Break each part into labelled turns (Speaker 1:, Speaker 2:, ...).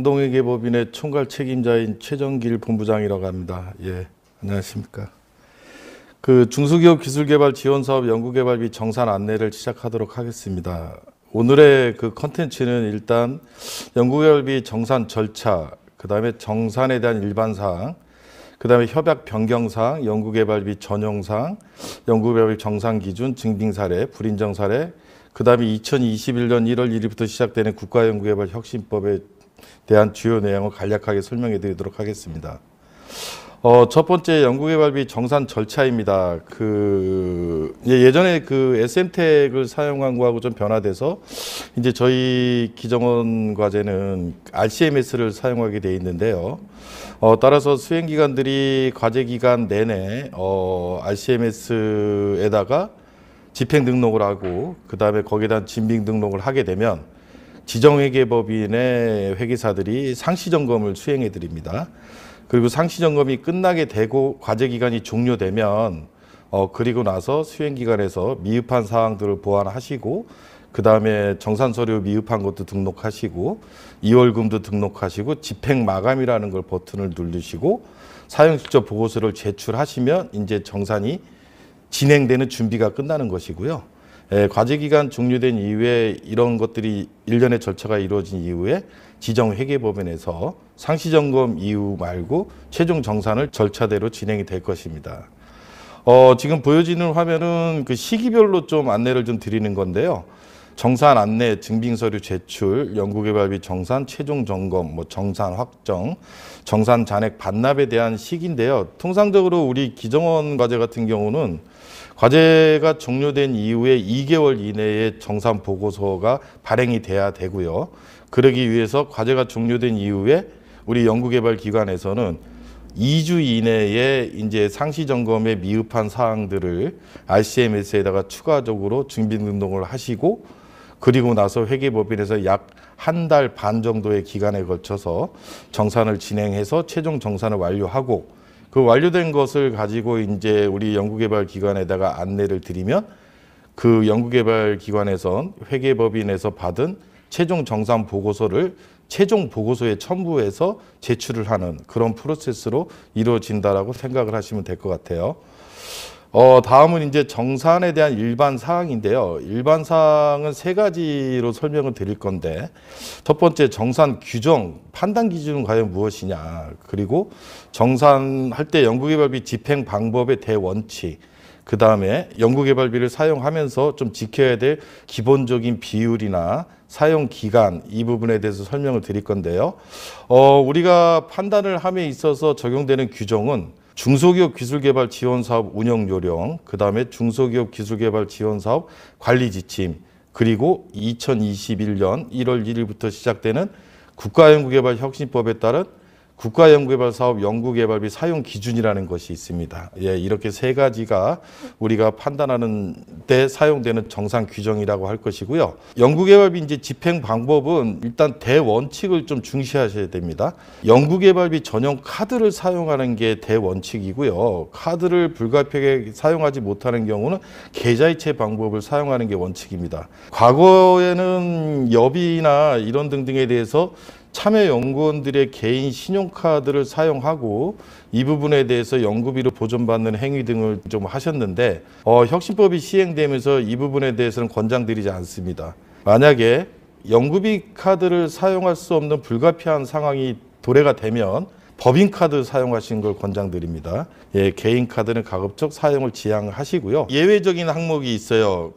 Speaker 1: 공동회계법인의 총괄 책임자인 최정길 본부장이라고 합니다. 예, 안녕하십니까. 중소기업 기술개발 지원사업 연구개발비 정산 안내를 시작하도록 하겠습니다. 오늘의 컨텐츠는 일단 연구개발비 정산 절차, 그 다음에 정산에 대한 일반사항, 그 다음에 협약 변경사항, 연구개발비 전용사항, 연구개발비 정산기준, 증빙사례, 불인정사례, 그 다음에 2021년 1월 1일부터 시작되는 국가연구개발 혁신법에 대한 주요 내용을 간략하게 설명해 드리도록 하겠습니다. 첫 번째 연구개발비 정산 절차입니다. 예전에 SM택을 사용한 거하고 좀 변화돼서 이제 저희 기정원 과제는 RCMS를 사용하게 돼 있는데요. 따라서 수행기관들이 과제 기간 내내 RCMS에다가 집행 등록을 하고 그 다음에 거기에 대한 진빙 등록을 하게 되면 지정회계법인의 회계사들이 상시점검을 수행해 드립니다. 그리고 상시점검이 끝나게 되고 과제기간이 종료되면 그리고 나서 수행기관에서 미흡한 사항들을 보완하시고 그 다음에 정산서류 미흡한 것도 등록하시고 이월금도 등록하시고 집행마감이라는 걸 버튼을 누르시고 사용실적 보고서를 제출하시면 이제 정산이 진행되는 준비가 끝나는 것이고요. 과제기간 종료된 이후에 이런 것들이 일련의 절차가 이루어진 이후에 지정회계법인에서 상시점검 이후 말고 최종 정산을 절차대로 진행이 될 것입니다. 지금 보여지는 화면은 시기별로 좀 안내를 좀 드리는 건데요. 정산 안내, 증빙서류 제출, 연구개발비 정산, 최종 점검, 정산 확정, 정산 잔액 반납에 대한 시기인데요. 통상적으로 우리 기정원 과제 같은 경우는 과제가 종료된 이후에 2개월 이내에 정산 보고서가 발행이 돼야 되고요. 그러기 위해서 과제가 종료된 이후에 우리 연구개발 기관에서는 2주 이내에 이제 상시 점검에 미흡한 사항들을 RCMS에다가 추가적으로 증빙 등록을 하시고 그리고 나서 회계법인에서 약 한 달 반 정도의 기간에 걸쳐서 정산을 진행해서 최종 정산을 완료하고 그 완료된 것을 가지고 이제 우리 연구개발 기관에다가 안내를 드리면 그 연구개발 기관에선 회계법인에서 받은 최종 정산 보고서를 최종 보고서에 첨부해서 제출을 하는 그런 프로세스로 이루어진다라고 생각을 하시면 될 것 같아요. 다음은 이제 정산에 대한 일반 사항인데요. 일반 사항은 세 가지로 설명을 드릴 건데 첫 번째 정산 규정, 판단 기준은 과연 무엇이냐, 그리고 정산할 때 연구개발비 집행 방법의 대원칙, 그 다음에 연구개발비를 사용하면서 좀 지켜야 될 기본적인 비율이나 사용 기간, 이 부분에 대해서 설명을 드릴 건데요. 우리가 판단을 함에 있어서 적용되는 규정은 중소기업 기술개발 지원사업 운영요령, 그 다음에 중소기업 기술개발 지원사업 관리지침, 그리고 2021년 1월 1일부터 시작되는 국가연구개발 혁신법에 따른 국가연구개발사업 연구개발비 사용 기준이라는 것이 있습니다. 이렇게 세 가지가 우리가 판단하는 때 사용되는 정산 규정이라고 할 것이고요. 연구개발비 이제 집행 방법은 일단 대원칙을 좀 중시하셔야 됩니다. 연구개발비 전용 카드를 사용하는 게 대원칙이고요. 카드를 불가피하게 사용하지 못하는 경우는 계좌이체 방법을 사용하는 게 원칙입니다. 과거에는 여비나 이런 등등에 대해서 참여 연구원들의 개인 신용카드를 사용하고 이 부분에 대해서 연구비를 보전받는 행위 등을 좀 하셨는데 혁신법이 시행되면서 이 부분에 대해서는 권장드리지 않습니다. 만약에 연구비 카드를 사용할 수 없는 불가피한 상황이 도래가 되면 법인카드 사용하시는 걸 권장드립니다. 개인 카드는 가급적 사용을 지양하시고요. 예외적인 항목이 있어요.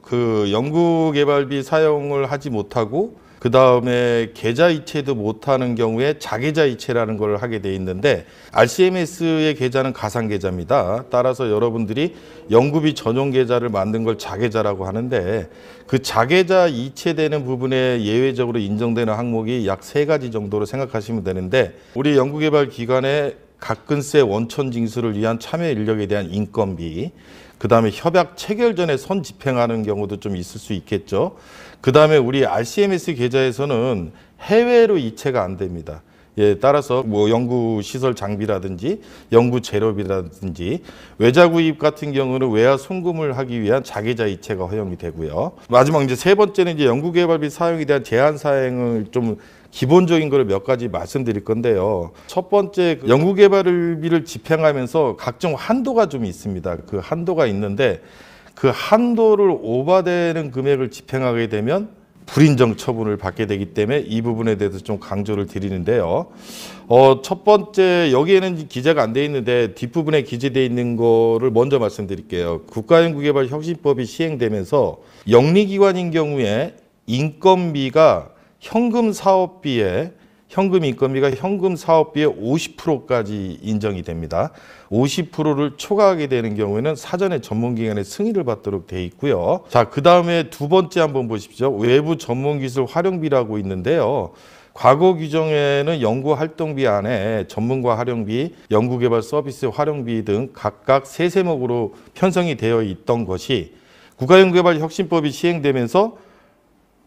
Speaker 1: 연구개발비 사용을 하지 못하고 그 다음에 계좌 이체도 못하는 경우에 자계좌 이체라는 걸 하게 돼 있는데 RCMS의 계좌는 가상 계좌입니다. 따라서 여러분들이 연구비 전용 계좌를 만든 걸 자계좌라고 하는데 그 자계좌 이체되는 부분에 예외적으로 인정되는 항목이 약 3가지 정도로 생각하시면 되는데 우리 연구개발 기관의 각근세 원천 징수를 위한 참여 인력에 대한 인건비, 그 다음에 협약 체결 전에 선 집행하는 경우도 좀 있을 수 있겠죠. 그 다음에 우리 RCMS 계좌에서는 해외로 이체가 안 됩니다. 따라서 연구시설 장비라든지 연구 재료비라든지 외자 구입 같은 경우는 외화 송금을 하기 위한 자계좌 이체가 허용이 되고요. 마지막 이제 세 번째는 이제 연구개발비 사용에 대한 제한 사항을 좀 기본적인 걸 몇 가지 말씀드릴 건데요. 첫 번째, 연구개발비를 집행하면서 각종 한도가 좀 있습니다. 그 한도가 있는데 그 한도를 오버되는 금액을 집행하게 되면 불인정 처분을 받게 되기 때문에 이 부분에 대해서 좀 강조를 드리는데요. 첫 번째, 여기에는 기재가 안 돼 있는데 뒷부분에 기재되어 있는 거를 먼저 말씀드릴게요. 국가연구개발혁신법이 시행되면서 영리기관인 경우에 인건비가 현금 인건비가 현금 사업비의 50%까지 인정이 됩니다. 50%를 초과하게 되는 경우에는 사전에 전문기관의 승인을 받도록 돼 있고요. 자, 그 다음에 두 번째 한번 보십시오. 외부 전문기술 활용비라고 있는데요. 과거 규정에는 연구활동비 안에 전문가 활용비, 연구개발 서비스 활용비 등 각각 세 세목으로 편성이 되어 있던 것이 국가연구개발혁신법이 시행되면서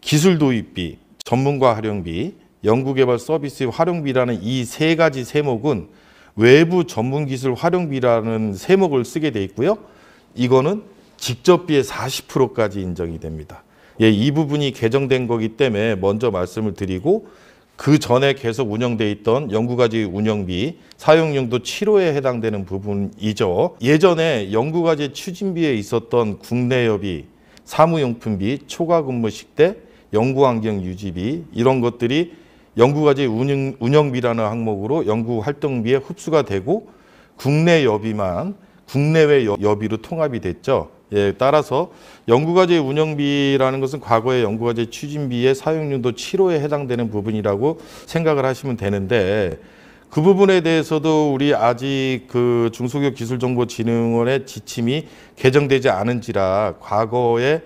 Speaker 1: 기술 도입비, 전문가 활용비, 연구개발 서비스 활용비라는 이 세 가지 세목은 외부 전문기술 활용비라는 세목을 쓰게 돼 있고요. 이거는 직접비의 40%까지 인정이 됩니다. 예, 이 부분이 개정된 거기 때문에 먼저 말씀을 드리고, 그 전에 계속 운영돼 있던 연구과제 운영비, 사용용도 치료에 해당되는 부분이죠. 예전에 연구과제 추진비에 있었던 국내여비, 사무용품비, 초과근무식대, 연구환경 유지비, 이런 것들이 연구과제 운영비라는 항목으로 연구활동비에 흡수가 되고 국내 여비만 국내외 여비로 통합이 됐죠. 예, 따라서 연구과제 운영비라는 것은 과거의 연구과제 추진비의 사용용도 치료에 해당되는 부분이라고 생각을 하시면 되는데, 그 부분에 대해서도 우리 아직 그 중소기업기술정보진흥원의 지침이 개정되지 않은지라 과거에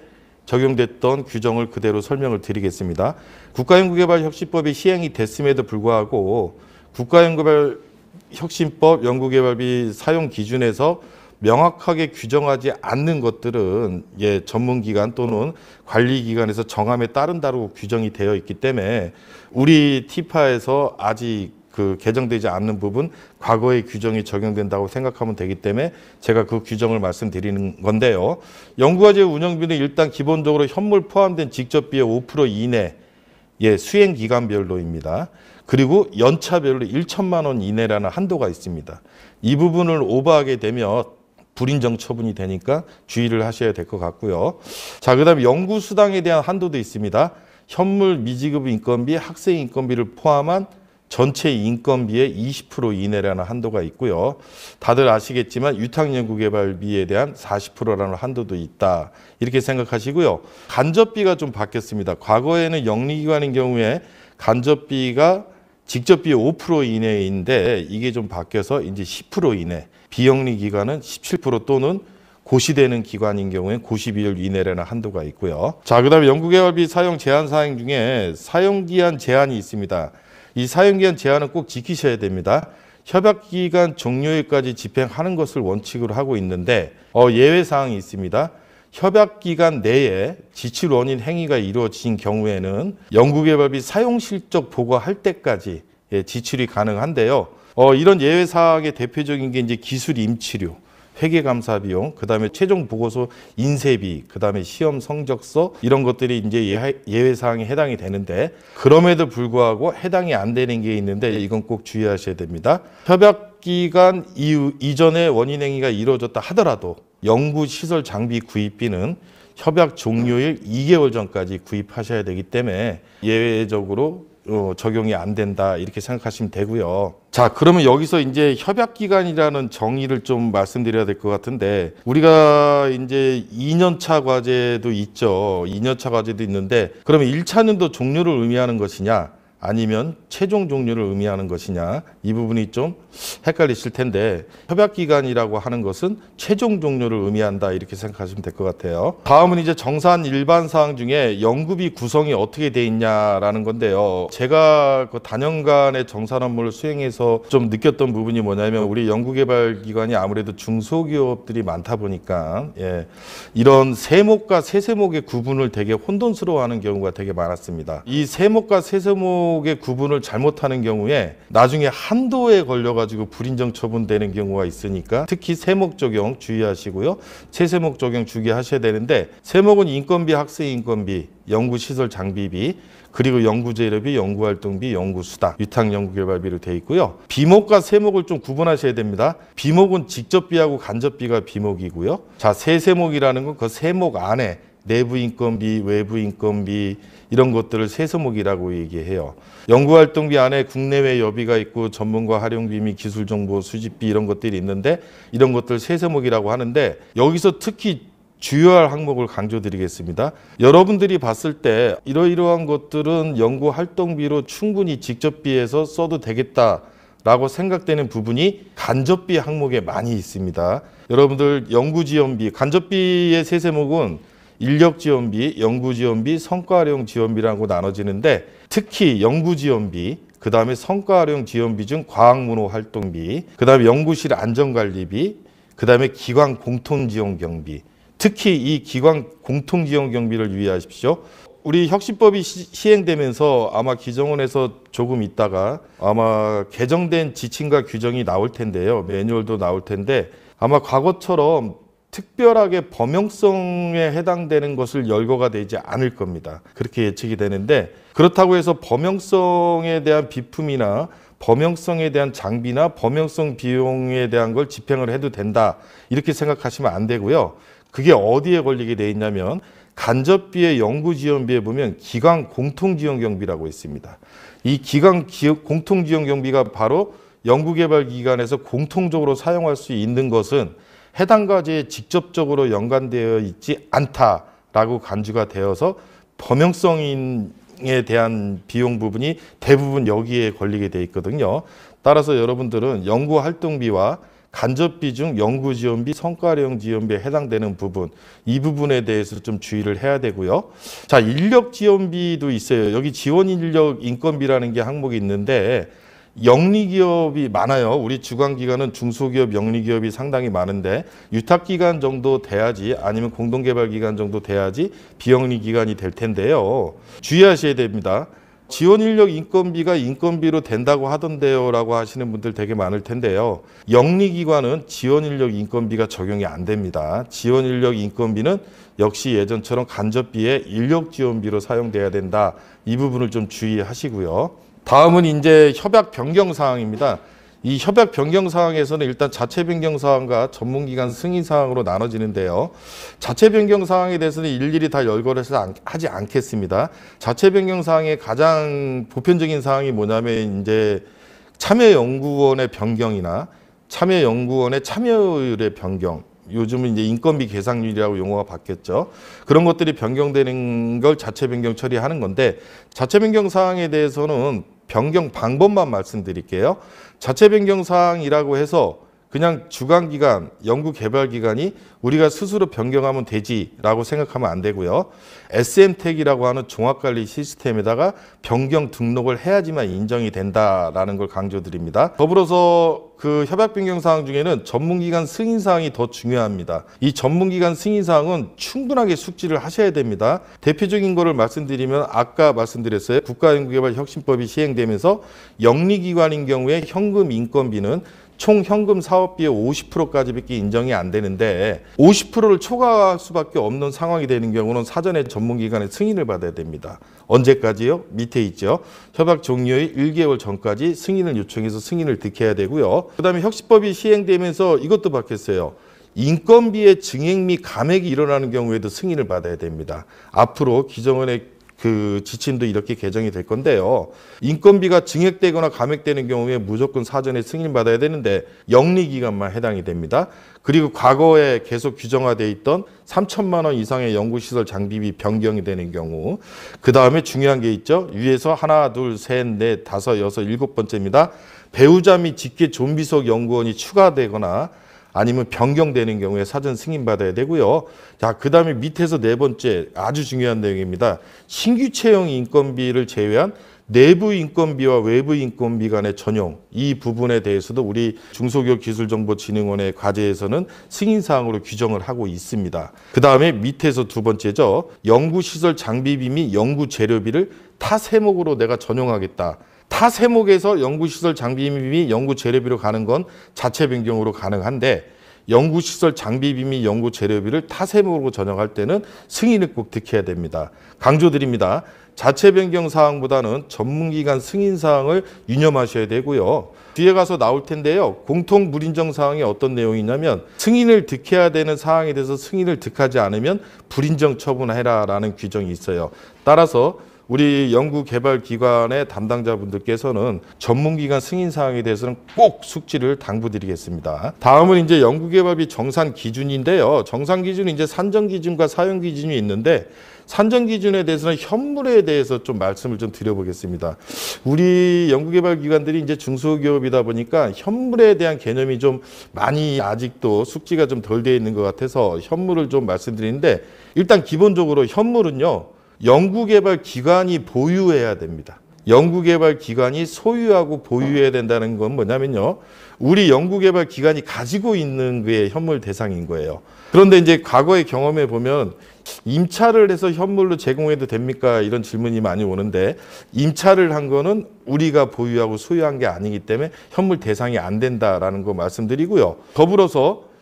Speaker 1: 적용됐던 규정을 그대로 설명을 드리겠습니다. 국가연구개발혁신법이 시행이 됐음에도 불구하고 국가연구개발혁신법 연구개발비 사용 기준에서 명확하게 규정하지 않는 것들은 전문기관 또는 관리기관에서 정함에 따른다고 규정이 되어 있기 때문에 우리 티파에서 아직 그 개정되지 않는 부분, 과거의 규정이 적용된다고 생각하면 되기 때문에 제가 그 규정을 말씀드리는 건데요. 연구과제 운영비는 일단 기본적으로 현물 포함된 직접비의 5% 이내, 수행 기간별로입니다. 그리고 연차별로 1천만 원 이내라는 한도가 있습니다. 이 부분을 오버하게 되면 불인정 처분이 되니까 주의를 하셔야 될 것 같고요. 자, 그다음에 연구수당에 대한 한도도 있습니다. 현물 미지급 인건비, 학생 인건비를 포함한 전체 인건비의 20% 이내라는 한도가 있고요. 다들 아시겠지만 유탁연구개발비에 대한 40%라는 한도도 있다. 이렇게 생각하시고요. 간접비가 좀 바뀌었습니다. 과거에는 영리기관인 경우에 간접비가 직접비의 5% 이내인데 이게 좀 바뀌어서 이제 10% 이내. 비영리기관은 17% 또는 고시되는 기관인 경우에 고시비율 이내라는 한도가 있고요. 자, 그다음에 연구개발비 사용 제한 사항 중에 사용기한 제한이 있습니다. 이 사용기한 제한은 꼭 지키셔야 됩니다. 협약기간 종료일까지 집행하는 것을 원칙으로 하고 있는데 예외사항이 있습니다. 협약기간 내에 지출 원인 행위가 이루어진 경우에는 연구개발비 사용실적 보고할 때까지 지출이 가능한데요. 이런 예외사항의 대표적인 게 이제 기술 임치료, 회계감사 비용, 그다음에 최종 보고서 인쇄비, 그다음에 시험 성적서, 이런 것들이 이제 예외 사항에 해당이 되는데, 그럼에도 불구하고 해당이 안 되는 게 있는데 이건 꼭 주의하셔야 됩니다. 협약 기간 이전에 원인 행위가 이루어졌다 하더라도 연구 시설 장비 구입비는 협약 종료일 2개월 전까지 구입하셔야 되기 때문에 예외적으로 적용이 안 된다, 이렇게 생각하시면 되고요. 자, 그러면 여기서 이제 협약기간이라는 정의를 좀 말씀드려야 될 것 같은데, 우리가 이제 2년차 과제도 있죠. 2년차 과제도 있는데, 그러면 1차년도 종료를 의미하는 것이냐, 아니면 최종 종료를 의미하는 것이냐, 이 부분이 좀 헷갈리실 텐데, 협약기간이라고 하는 것은 최종 종료를 의미한다, 이렇게 생각하시면 될 것 같아요. 다음은 이제 정산 일반 사항 중에 연구비 구성이 어떻게 돼 있냐라는 건데요. 제가 그 단연간의 정산 업무를 수행해서 좀 느꼈던 부분이 뭐냐면, 우리 연구개발기관이 아무래도 중소기업들이 많다 보니까 이런 세목과 세세목의 구분을 되게 혼돈스러워하는 경우가 되게 많았습니다. 이 세목과 세세목 세목의 구분을 잘못하는 경우에 나중에 한도에 걸려가지고 불인정 처분되는 경우가 있으니까 특히 세목 적용 주의하시고요. 세세목 적용 주의하셔야 되는데, 세목은 인건비, 학생 인건비, 연구시설 장비비, 그리고 연구재료비, 연구활동비, 연구수당, 위탁연구개발비로 되어 있고요. 비목과 세목을 좀 구분하셔야 됩니다. 비목은 직접비하고 간접비가 비목이고요. 자, 세세목이라는 건 그 세목 안에 내부 인건비, 외부 인건비 이런 것들을 세세목이라고 얘기해요. 연구활동비 안에 국내외 여비가 있고 전문가 활용비 및 기술정보 수집비 이런 것들이 있는데 이런 것들 세세목이라고 하는데, 여기서 특히 주요할 항목을 강조드리겠습니다. 여러분들이 봤을 때 이러이러한 것들은 연구활동비로 충분히 직접비에서 써도 되겠다라고 생각되는 부분이 간접비 항목에 많이 있습니다. 여러분들 연구지원비, 간접비의 세세목은 인력지원비, 연구지원비, 성과활용 지원비라고 나눠지는데, 특히 연구지원비, 그 다음에 성과활용 지원비 중 과학문호활동비, 그 다음에 연구실 안전관리비, 그 다음에 기관 공통지원경비, 특히 이 기관 공통지원경비를 유의하십시오. 우리 혁신법이 시행되면서 아마 기정원에서 조금 있다가 아마 개정된 지침과 규정이 나올 텐데요. 매뉴얼도 나올 텐데, 아마 과거처럼 특별하게 범용성에 해당되는 것을 열거가 되지 않을 겁니다. 그렇게 예측이 되는데, 그렇다고 해서 범용성에 대한 비품이나 범용성에 대한 장비나 범용성 비용에 대한 걸 집행을 해도 된다 이렇게 생각하시면 안 되고요. 그게 어디에 걸리게 돼 있냐면 간접비의 연구지원비에 보면 기관 공통지원경비라고 있습니다. 이 기관 공통지원경비가 바로 연구개발기관에서 공통적으로 사용할 수 있는 것은 해당 과제에 직접적으로 연관되어 있지 않다라고 간주가 되어서 범용성에 대한 비용 부분이 대부분 여기에 걸리게 돼 있거든요. 따라서 여러분들은 연구활동비와 간접비 중 연구지원비, 성과활용 지원비에 해당되는 부분, 이 부분에 대해서 좀 주의를 해야 되고요. 자, 인력지원비도 있어요. 여기 지원인력 인건비라는 게 항목이 있는데, 영리기업이 많아요. 우리 주관기관은 중소기업, 영리기업이 상당히 많은데, 유탁기관 정도 돼야지, 아니면 공동개발기관 정도 돼야지 비영리기관이 될 텐데요. 주의하셔야 됩니다. 지원인력 인건비가 인건비로 된다고 하던데요 라고 하시는 분들 되게 많을 텐데요. 영리기관은 지원인력 인건비가 적용이 안 됩니다. 지원인력 인건비는 역시 예전처럼 간접비의 인력지원비로 사용돼야 된다. 이 부분을 좀 주의하시고요. 다음은 이제 협약 변경 사항입니다. 이 협약 변경 사항에서는 일단 자체 변경 사항과 전문기관 승인 사항으로 나눠지는데요. 자체 변경 사항에 대해서는 일일이 다 열거해서 하지 않겠습니다. 자체 변경 사항의 가장 보편적인 사항이 뭐냐면 이제 참여연구원의 변경이나 참여연구원의 참여율의 변경. 요즘은 이제 인건비 계상률이라고 용어가 바뀌었죠. 그런 것들이 변경되는 걸 자체 변경 처리하는 건데, 자체 변경 사항에 대해서는 변경 방법만 말씀드릴게요. 자체 변경 사항이라고 해서 그냥 주관기관, 연구개발기관이 우리가 스스로 변경하면 되지라고 생각하면 안 되고요. SM택이라고 하는 종합관리 시스템에다가 변경 등록을 해야지만 인정이 된다라는 걸 강조드립니다. 더불어서 그 협약 변경 사항 중에는 전문기관 승인 사항이 더 중요합니다. 이 전문기관 승인 사항은 충분하게 숙지를 하셔야 됩니다. 대표적인 거를 말씀드리면 아까 말씀드렸어요. 국가연구개발혁신법이 시행되면서 영리기관인 경우에 현금 인건비는 총 현금 사업비의 50%까지밖에 인정이 안 되는데 50%를 초과할 수밖에 없는 상황이 되는 경우는 사전에 전문기관의 승인을 받아야 됩니다. 언제까지요? 밑에 있죠. 협약 종료의 1개월 전까지 승인을 요청해서 승인을 득해야 되고요. 그다음에 혁신법이 시행되면서 이것도 바뀌었어요. 인건비의 증액 및 감액이 일어나는 경우에도 승인을 받아야 됩니다. 앞으로 기정원의 그 지침도 이렇게 개정이 될 건데요. 인건비가 증액되거나 감액되는 경우에 무조건 사전에 승인받아야 되는데 영리기관만 해당이 됩니다. 그리고 과거에 계속 규정화되어 있던 3천만 원 이상의 연구시설 장비비 변경이 되는 경우, 그 다음에 중요한 게 있죠. 위에서 하나, 둘, 셋, 넷, 다섯, 여섯, 일곱 번째입니다. 배우자 및 직계 존비속 연구원이 추가되거나 아니면 변경되는 경우에 사전 승인받아야 되고요. 자, 그 다음에 밑에서 네 번째 아주 중요한 내용입니다. 신규 채용 인건비를 제외한 내부 인건비와 외부 인건비 간의 전용, 이 부분에 대해서도 우리 중소기업기술정보진흥원의 과제에서는 승인사항으로 규정을 하고 있습니다. 그 다음에 밑에서 두 번째죠. 연구시설 장비비 및 연구재료비를 타 세목으로 내가 전용하겠다. 타 세목에서 연구시설 장비비 및 연구재료비로 가는 건 자체 변경으로 가능한데, 연구시설 장비비 및 연구재료비를 타 세목으로 전용할 때는 승인을 꼭 득해야 됩니다. 강조드립니다. 자체 변경 사항보다는 전문기관 승인 사항을 유념하셔야 되고요. 뒤에 가서 나올 텐데요. 공통 불인정 사항이 어떤 내용이냐면, 승인을 득해야 되는 사항에 대해서 승인을 득하지 않으면 불인정 처분해라라는 규정이 있어요. 따라서 우리 연구개발기관의 담당자분들께서는 전문기관 승인 사항에 대해서는 꼭 숙지를 당부드리겠습니다. 다음은 이제 연구개발비 정산 기준인데요. 정산 기준은 이제 산정 기준과 사용 기준이 있는데, 산정 기준에 대해서는 현물에 대해서 좀 말씀을 좀 드려보겠습니다. 우리 연구개발기관들이 이제 중소기업이다 보니까 현물에 대한 개념이 좀 많이 아직도 숙지가 좀 덜 되어 있는 것 같아서 현물을 좀 말씀드리는데, 일단 기본적으로 현물은요, 연구개발기관이 보유해야 됩니다. 연구개발기관이 소유하고 보유해야 된다는 건 뭐냐면요, 우리 연구개발기관이 가지고 있는 게 현물 대상인 거예요. 그런데 이제 과거의 경험에 보면 임차를 해서 현물로 제공해도 됩니까? 이런 질문이 많이 오는데, 임차를 한 거는 우리가 보유하고 소유한 게 아니기 때문에 현물 대상이 안 된다라는 거 말씀드리고요. 더불어서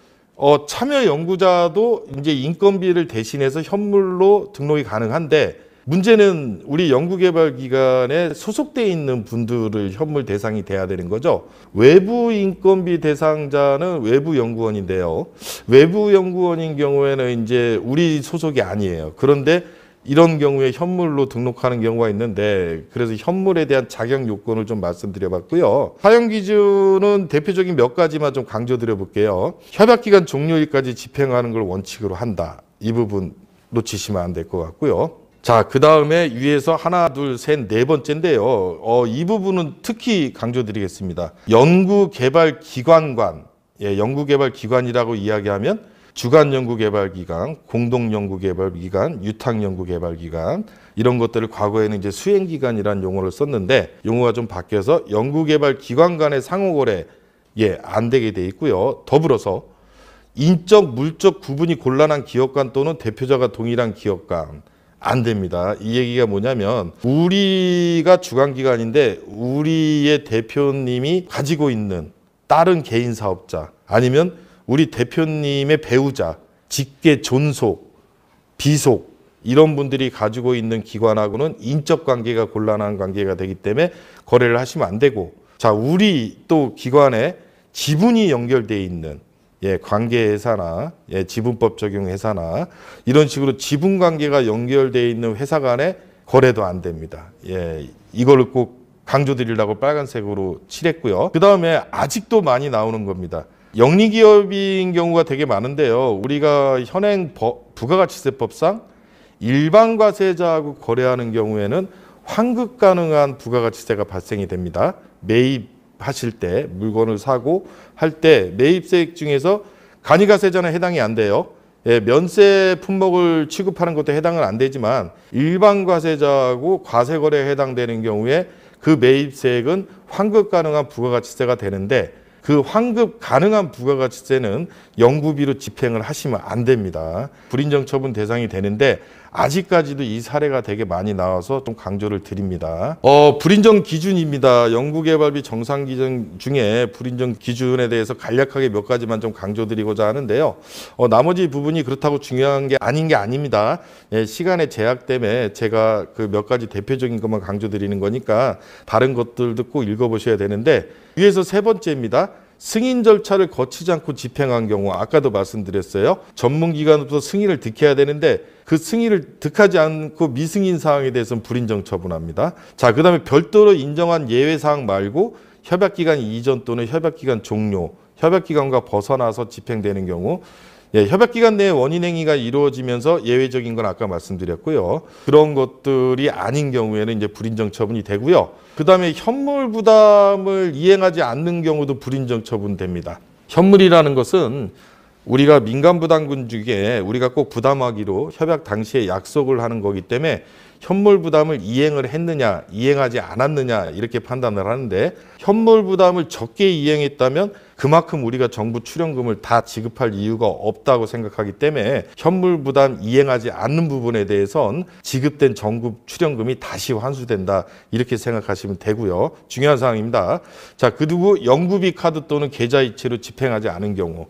Speaker 1: 참여 연구자도 이제 인건비를 대신해서 현물로 등록이 가능한데, 문제는 우리 연구개발기관에 소속돼 있는 분들을 현물 대상이 돼야 되는 거죠. 외부 인건비 대상자는 외부 연구원인데요. 외부 연구원인 경우에는 이제 우리 소속이 아니에요. 그런데 이런 경우에 현물로 등록하는 경우가 있는데, 그래서 현물에 대한 자격 요건을 좀 말씀드려봤고요. 사용 기준은 대표적인 몇 가지만 좀 강조드려 볼게요. 협약기간 종료일까지 집행하는 걸 원칙으로 한다. 이 부분 놓치시면 안 될 것 같고요. 자, 그 다음에 위에서 하나, 둘, 셋, 네 번째인데요. 이 부분은 특히 강조드리겠습니다. 연구개발기관관, 연구개발기관이라고 이야기하면 주간연구개발기관, 공동연구개발기관, 유탁연구개발기관, 이런 것들을 과거에는 이제 수행기관이라는 용어를 썼는데, 용어가 좀 바뀌어서 연구개발기관 간의 상호거래 안 되게 돼 있고요. 더불어서 인적, 물적 구분이 곤란한 기업간 또는 대표자가 동일한 기업간 안 됩니다. 이 얘기가 뭐냐면, 우리가 주관기관인데 우리의 대표님이 가지고 있는 다른 개인 사업자, 아니면 우리 대표님의 배우자, 직계 존속, 비속, 이런 분들이 가지고 있는 기관하고는 인적 관계가 곤란한 관계가 되기 때문에 거래를 하시면 안 되고, 자, 우리 또 기관에 지분이 연결되어 있는 관계회사나 지분법 적용 회사나 이런 식으로 지분 관계가 연결되어 있는 회사 간의 거래도 안 됩니다. 이거를 꼭 강조드리려고 빨간색으로 칠했고요. 그 다음에 아직도 많이 나오는 겁니다. 영리기업인 경우가 되게 많은데요. 우리가 현행 부가가치세법상 일반 과세자하고 거래하는 경우에는 환급 가능한 부가가치세가 발생이 됩니다. 매입하실 때, 물건을 사고 할 때 매입세액 중에서 간이가세자는 해당이 안 돼요. 면세 품목을 취급하는 것도 해당은 안 되지만, 일반 과세자하고 과세거래에 해당되는 경우에 그 매입세액은 환급 가능한 부가가치세가 되는데, 그 환급 가능한 부가가치세는 연구비로 집행을 하시면 안 됩니다. 불인정 처분 대상이 되는데, 아직까지도 이 사례가 되게 많이 나와서 좀 강조를 드립니다. 불인정 기준입니다. 연구개발비 정산 기준 중에 불인정 기준에 대해서 간략하게 몇 가지만 좀 강조드리고자 하는데요. 나머지 부분이 그렇다고 중요한 게 아닌 게 아닙니다. 시간의 제약 때문에 제가 그 몇 가지 대표적인 것만 강조드리는 거니까 다른 것들도 꼭 읽어보셔야 되는데, 위에서 세 번째입니다. 승인 절차를 거치지 않고 집행한 경우, 아까도 말씀드렸어요. 전문기관으로부터 승인을 득해야 되는데 그 승인을 득하지 않고 미승인 사항에 대해서는 불인정 처분합니다. 자, 그 다음에 별도로 인정한 예외 사항 말고 협약기간 이전 또는 협약기간 종료, 협약기간과 벗어나서 집행되는 경우, 협약기간 내에 원인행위가 이루어지면서 예외적인 건 아까 말씀드렸고요. 그런 것들이 아닌 경우에는 이제 불인정 처분이 되고요. 그 다음에 현물 부담을 이행하지 않는 경우도 불인정 처분됩니다. 현물이라는 것은 우리가 민간부담금 중에 우리가 꼭 부담하기로 협약 당시에 약속을 하는 거기 때문에, 현물 부담을 이행을 했느냐, 이행하지 않았느냐 이렇게 판단을 하는데 현물 부담을 적게 이행했다면 그만큼 우리가 정부 출연금을 다 지급할 이유가 없다고 생각하기 때문에 현물 부담 이행하지 않는 부분에 대해선 지급된 정부 출연금이 다시 환수된다 이렇게 생각하시면 되고요. 중요한 사항입니다. 자, 그리고 연구비 카드 또는 계좌이체로 집행하지 않은 경우,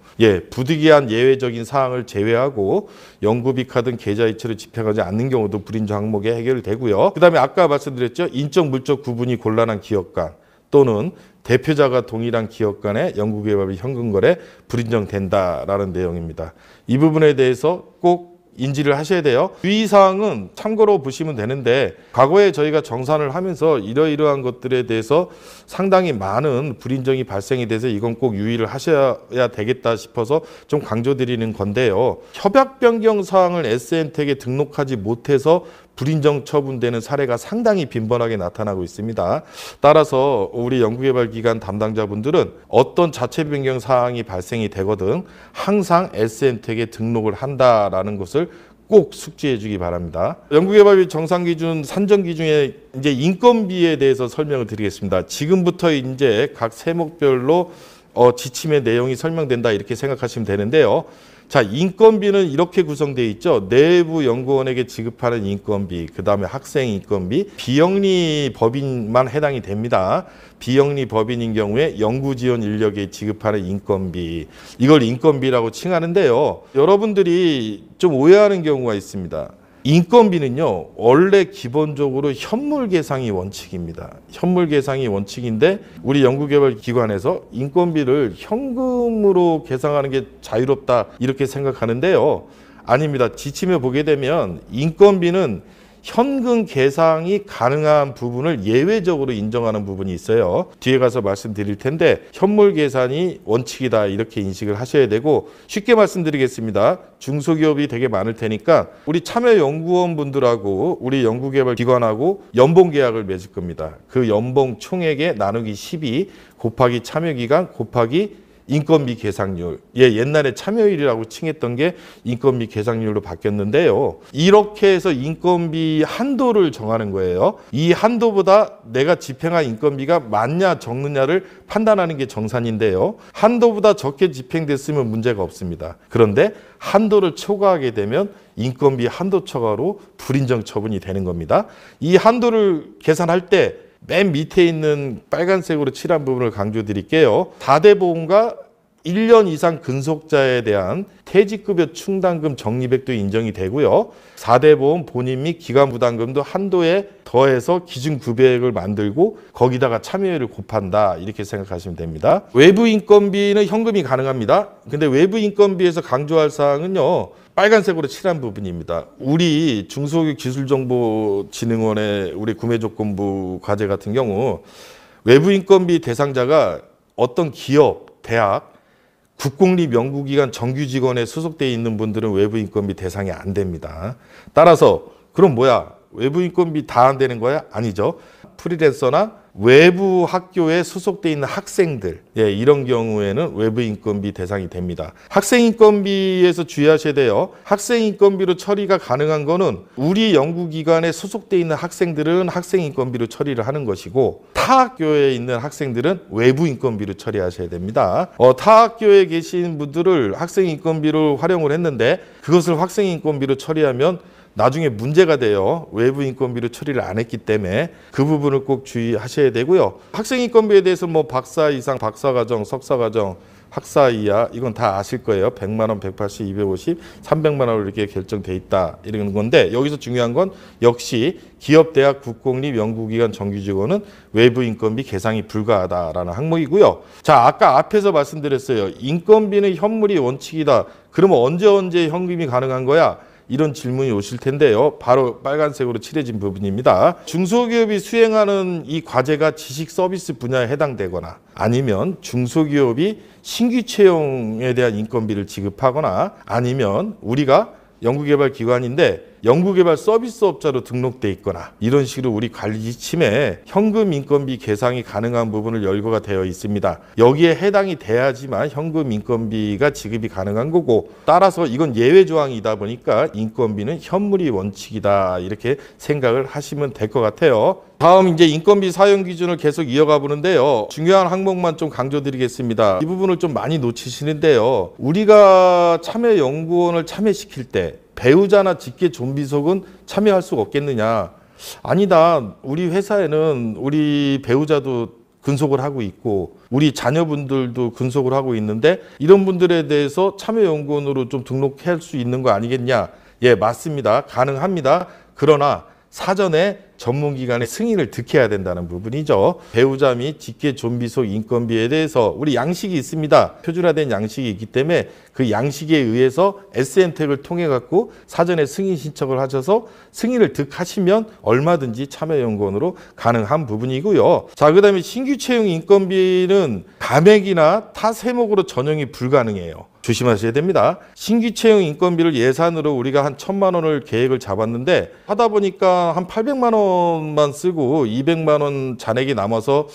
Speaker 1: 부득이한 예외적인 사항을 제외하고 연구비 카드는 계좌이체로 집행하지 않는 경우도 불인정 항목에 해결되고요. 그다음에 아까 말씀드렸죠. 인적 물적 구분이 곤란한 기업 간 또는 대표자가 동일한 기업 간의 연구개발비 현금거래 불인정된다라는 내용입니다. 이 부분에 대해서 꼭 인지를 하셔야 돼요. 주의사항은 참고로 보시면 되는데 과거에 저희가 정산을 하면서 이러이러한 것들에 대해서 상당히 많은 불인정이 발생이 돼서 이건 꼭 유의를 하셔야 되겠다 싶어서 좀 강조드리는 건데요. 협약 변경 사항을 SN텍에 등록하지 못해서 불인정 처분되는 사례가 상당히 빈번하게 나타나고 있습니다. 따라서 우리 연구개발기관 담당자분들은 어떤 자체 변경 사항이 발생이 되거든 항상 SN텍에 등록을 한다라는 것을 꼭 숙지해 주기 바랍니다. 연구개발비 정산기준 산정기준의 이제 인건비에 대해서 설명을 드리겠습니다. 지금부터 이제 각 세목별로 지침의 내용이 설명된다 이렇게 생각하시면 되는데요. 자, 인건비는 이렇게 구성되어 있죠. 내부 연구원에게 지급하는 인건비, 그 다음에 학생 인건비, 비영리 법인만 해당이 됩니다. 비영리 법인인 경우에 연구지원 인력에 지급하는 인건비, 이걸 인건비라고 칭하는데요. 여러분들이 좀 오해하는 경우가 있습니다. 인건비는요, 원래 기본적으로 현물 계상이 원칙입니다. 현물 계상이 원칙인데 우리 연구개발기관에서 인건비를 현금으로 계상하는 게 자유롭다 이렇게 생각하는데요. 아닙니다. 지침에 보게 되면 인건비는 현금 계상이 가능한 부분을 예외적으로 인정하는 부분이 있어요. 뒤에 가서 말씀드릴 텐데 현물 계산이 원칙이다 이렇게 인식을 하셔야 되고, 쉽게 말씀드리겠습니다. 중소기업이 되게 많을 테니까 우리 참여연구원 분들하고 우리 연구개발기관하고 연봉 계약을 맺을 겁니다. 그 연봉 총액에 나누기 12 곱하기 참여기간 곱하기 인건비 계상률. 옛날에 참여율이라고 칭했던 게 인건비 계상률로 바뀌었는데요. 이렇게 해서 인건비 한도를 정하는 거예요. 이 한도보다 내가 집행한 인건비가 많냐 적느냐를 판단하는 게 정산인데요. 한도보다 적게 집행됐으면 문제가 없습니다. 그런데 한도를 초과하게 되면 인건비 한도 초과로 불인정 처분이 되는 겁니다. 이 한도를 계산할 때 맨 밑에 있는 빨간색으로 칠한 부분을 강조드릴게요. 다대보험과 1년 이상 근속자에 대한 퇴직급여 충당금 적립액도 인정이 되고요. 4대 보험 본인 및 기관부담금도 한도에 더해서 기준급여액을 만들고 거기다가 참여율을 곱한다 이렇게 생각하시면 됩니다. 외부 인건비는 현금이 가능합니다. 근데 외부 인건비에서 강조할 사항은요, 빨간색으로 칠한 부분입니다. 우리 중소기술정보진흥원의 우리 구매조건부 과제 같은 경우 외부 인건비 대상자가 어떤 기업, 대학, 국공립 연구기관 정규직원에 소속되어 있는 분들은 외부 인건비 대상이 안 됩니다. 따라서 그럼 뭐야? 외부 인건비 다 안 되는 거야? 아니죠. 프리랜서나 외부 학교에 소속되어 있는 학생들, 이런 경우에는 외부 인건비 대상이 됩니다. 학생 인건비에서 주의하셔야 돼요. 학생 인건비로 처리가 가능한 거는 우리 연구기관에 소속되어 있는 학생들은 학생 인건비로 처리를 하는 것이고, 타 학교에 있는 학생들은 외부 인건비로 처리하셔야 됩니다. 타 학교에 계신 분들을 학생 인건비로 활용을 했는데 그것을 학생 인건비로 처리하면 나중에 문제가 돼요. 외부 인건비로 처리를 안 했기 때문에 그 부분을 꼭 주의하셔야 되고요. 학생 인건비에 대해서 뭐 박사 이상, 박사과정, 석사과정, 학사 이하 이건 다 아실 거예요. 100만 원, 180, 250, 300만 원으로 이렇게 결정돼 있다 이런 건데, 여기서 중요한 건 역시 기업, 대학, 국공립, 연구기관 정규직원은 외부 인건비 계상이 불가하다라는 항목이고요. 자, 아까 앞에서 말씀드렸어요. 인건비는 현물이 원칙이다. 그러면 언제 현금이 가능한 거야? 이런 질문이 오실 텐데요. 바로 빨간색으로 칠해진 부분입니다. 중소기업이 수행하는 이 과제가 지식 서비스 분야에 해당되거나 아니면 중소기업이 신규 채용에 대한 인건비를 지급하거나 아니면 우리가 연구개발기관인데 연구개발 서비스업자로 등록돼 있거나 이런 식으로 우리 관리 지침에 현금 인건비 계상이 가능한 부분을 열거가 되어 있습니다. 여기에 해당이 돼야지만 현금 인건비가 지급이 가능한 거고, 따라서 이건 예외 조항이다 보니까 인건비는 현물이 원칙이다, 이렇게 생각을 하시면 될 것 같아요. 다음 이제 인건비 사용 기준을 계속 이어가 보는데요. 중요한 항목만 좀 강조드리겠습니다. 이 부분을 좀 많이 놓치시는데요. 우리가 참여연구원을 참여시킬 때 배우자나 직계 좀비속은 참여할 수가 없겠느냐? 아니다. 우리 회사에는 우리 배우자도 근속을 하고 있고 우리 자녀분들도 근속을 하고 있는데 이런 분들에 대해서 참여연구원으로 좀 등록할 수 있는 거 아니겠냐? 예, 맞습니다. 가능합니다. 그러나 사전에 전문기관의 승인을 득해야 된다는 부분이죠. 배우자 및 직계 좀비속 인건비에 대해서 우리 양식이 있습니다. 표준화된 양식이 있기 때문에 그 양식에 의해서 SN택을 통해 갖고 사전에 승인 신청을 하셔서 승인을 득하시면 얼마든지 참여연구원으로 가능한 부분이고요. 자, 그다음에 신규 채용 인건비는 감액이나 타 세목으로 전용이 불가능해요. 조심하셔야 됩니다. 신규 채용 인건비를 예산으로 우리가 한 1,000만 원을 계획을 잡았는데 하다 보니까 한 800만 원만 쓰고 200만 원 잔액이 남아서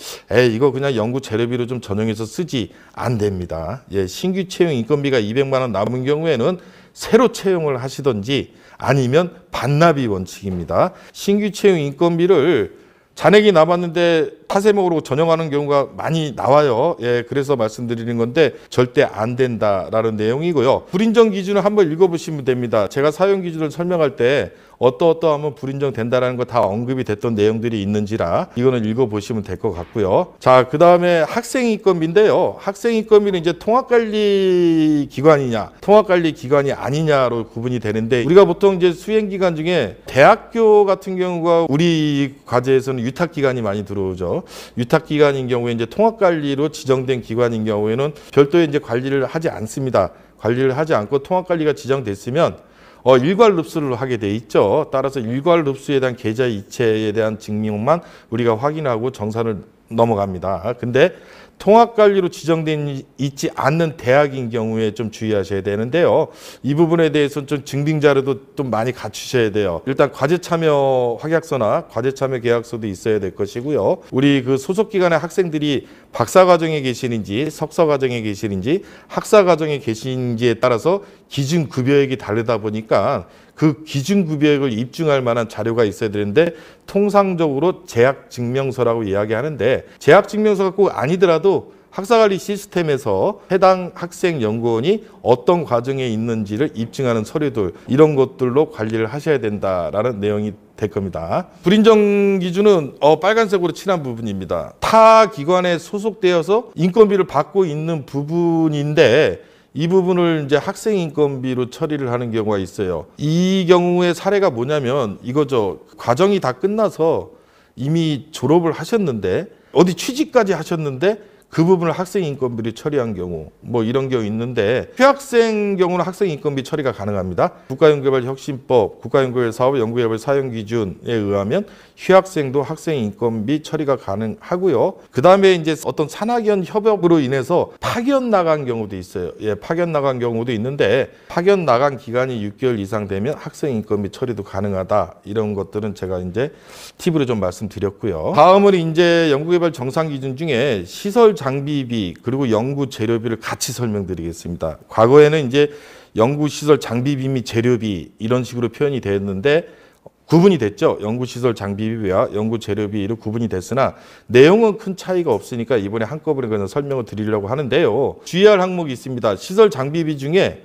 Speaker 1: 이거 그냥 연구 재료비로 좀 전용해서 쓰지, 안 됩니다. 예, 신규 채용 인건비가 200만 원 남은 경우에는 새로 채용을 하시든지 아니면 반납이 원칙입니다. 신규 채용 인건비를 잔액이 남았는데 타세목으로 전용하는 경우가 많이 나와요. 예, 그래서 말씀드리는 건데 절대 안 된다라는 내용이고요. 불인정 기준을 한번 읽어보시면 됩니다. 제가 사용 기준을 설명할 때 어떠하면 불인정 된다라는 거 다 언급이 됐던 내용들이 있는지라 이거는 읽어보시면 될 것 같고요. 자, 그 다음에 학생인건비인데요. 학생인건비는 이제 통합관리 기관이냐, 통합관리 기관이 아니냐로 구분이 되는데 우리가 보통 이제 수행기관 중에 대학교 같은 경우가 우리 과제에서는 위탁기관이 많이 들어오죠. 위탁기관인 경우에 이제 통합관리로 지정된 기관인 경우에는 별도의 이제 관리를 하지 않습니다. 관리를 하지 않고 통합관리가 지정됐으면 일괄 흡수를 하게 돼 있죠. 따라서 일괄 흡수에 대한 계좌 이체에 대한 증명만 우리가 확인하고 정산을 넘어갑니다. 근데 통합관리로 지정된 있지 않는 대학인 경우에 좀 주의하셔야 되는데요. 이 부분에 대해서는 좀 증빙 자료도 좀 많이 갖추셔야 돼요. 일단 과제 참여 확약서나 과제 참여 계약서도 있어야 될 것이고요. 우리 그 소속 기관의 학생들이 박사 과정에 계시는지 석사 과정에 계시는지 학사 과정에 계신지에 따라서 기준 급여액이 다르다 보니까 그 기준 급여액을 입증할 만한 자료가 있어야 되는데 통상적으로 재학증명서라고 이야기하는데 재학증명서가 꼭 아니더라도 학사관리 시스템에서 해당 학생 연구원이 어떤 과정에 있는지를 입증하는 서류들, 이런 것들로 관리를 하셔야 된다라는 내용이 될 겁니다. 불인정 기준은 빨간색으로 칠한 부분입니다. 타 기관에 소속되어서 인건비를 받고 있는 부분인데 이 부분을 이제 학생 인건비로 처리를 하는 경우가 있어요. 이 경우의 사례가 뭐냐면 이거죠. 과정이 다 끝나서 이미 졸업을 하셨는데 어디 취직까지 하셨는데 그 부분을 학생 인건비로 처리한 경우 뭐 이런 경우 있는데 휴학생 경우는 학생 인건비 처리가 가능합니다. 국가연구개발혁신법, 국가연구개발사업 연구개발 사용기준에 의하면 휴학생도 학생 인건비 처리가 가능하고요. 그 다음에 이제 어떤 산학연 협업으로 인해서 파견 나간 경우도 있어요. 예, 파견 나간 경우도 있는데 파견 나간 기간이 6개월 이상 되면 학생 인건비 처리도 가능하다. 이런 것들은 제가 이제 팁으로 좀 말씀드렸고요. 다음은 이제 연구개발 정상 기준 중에 시설 장비비 그리고 연구 재료비를 같이 설명드리겠습니다. 과거에는 이제 연구시설 장비비 및 재료비 이런 식으로 표현이 되었는데 구분이 됐죠. 연구시설 장비비와 연구 재료비로 구분이 됐으나 내용은 큰 차이가 없으니까 이번에 한꺼번에 그냥 설명을 드리려고 하는데요. 주의할 항목이 있습니다. 시설 장비비 중에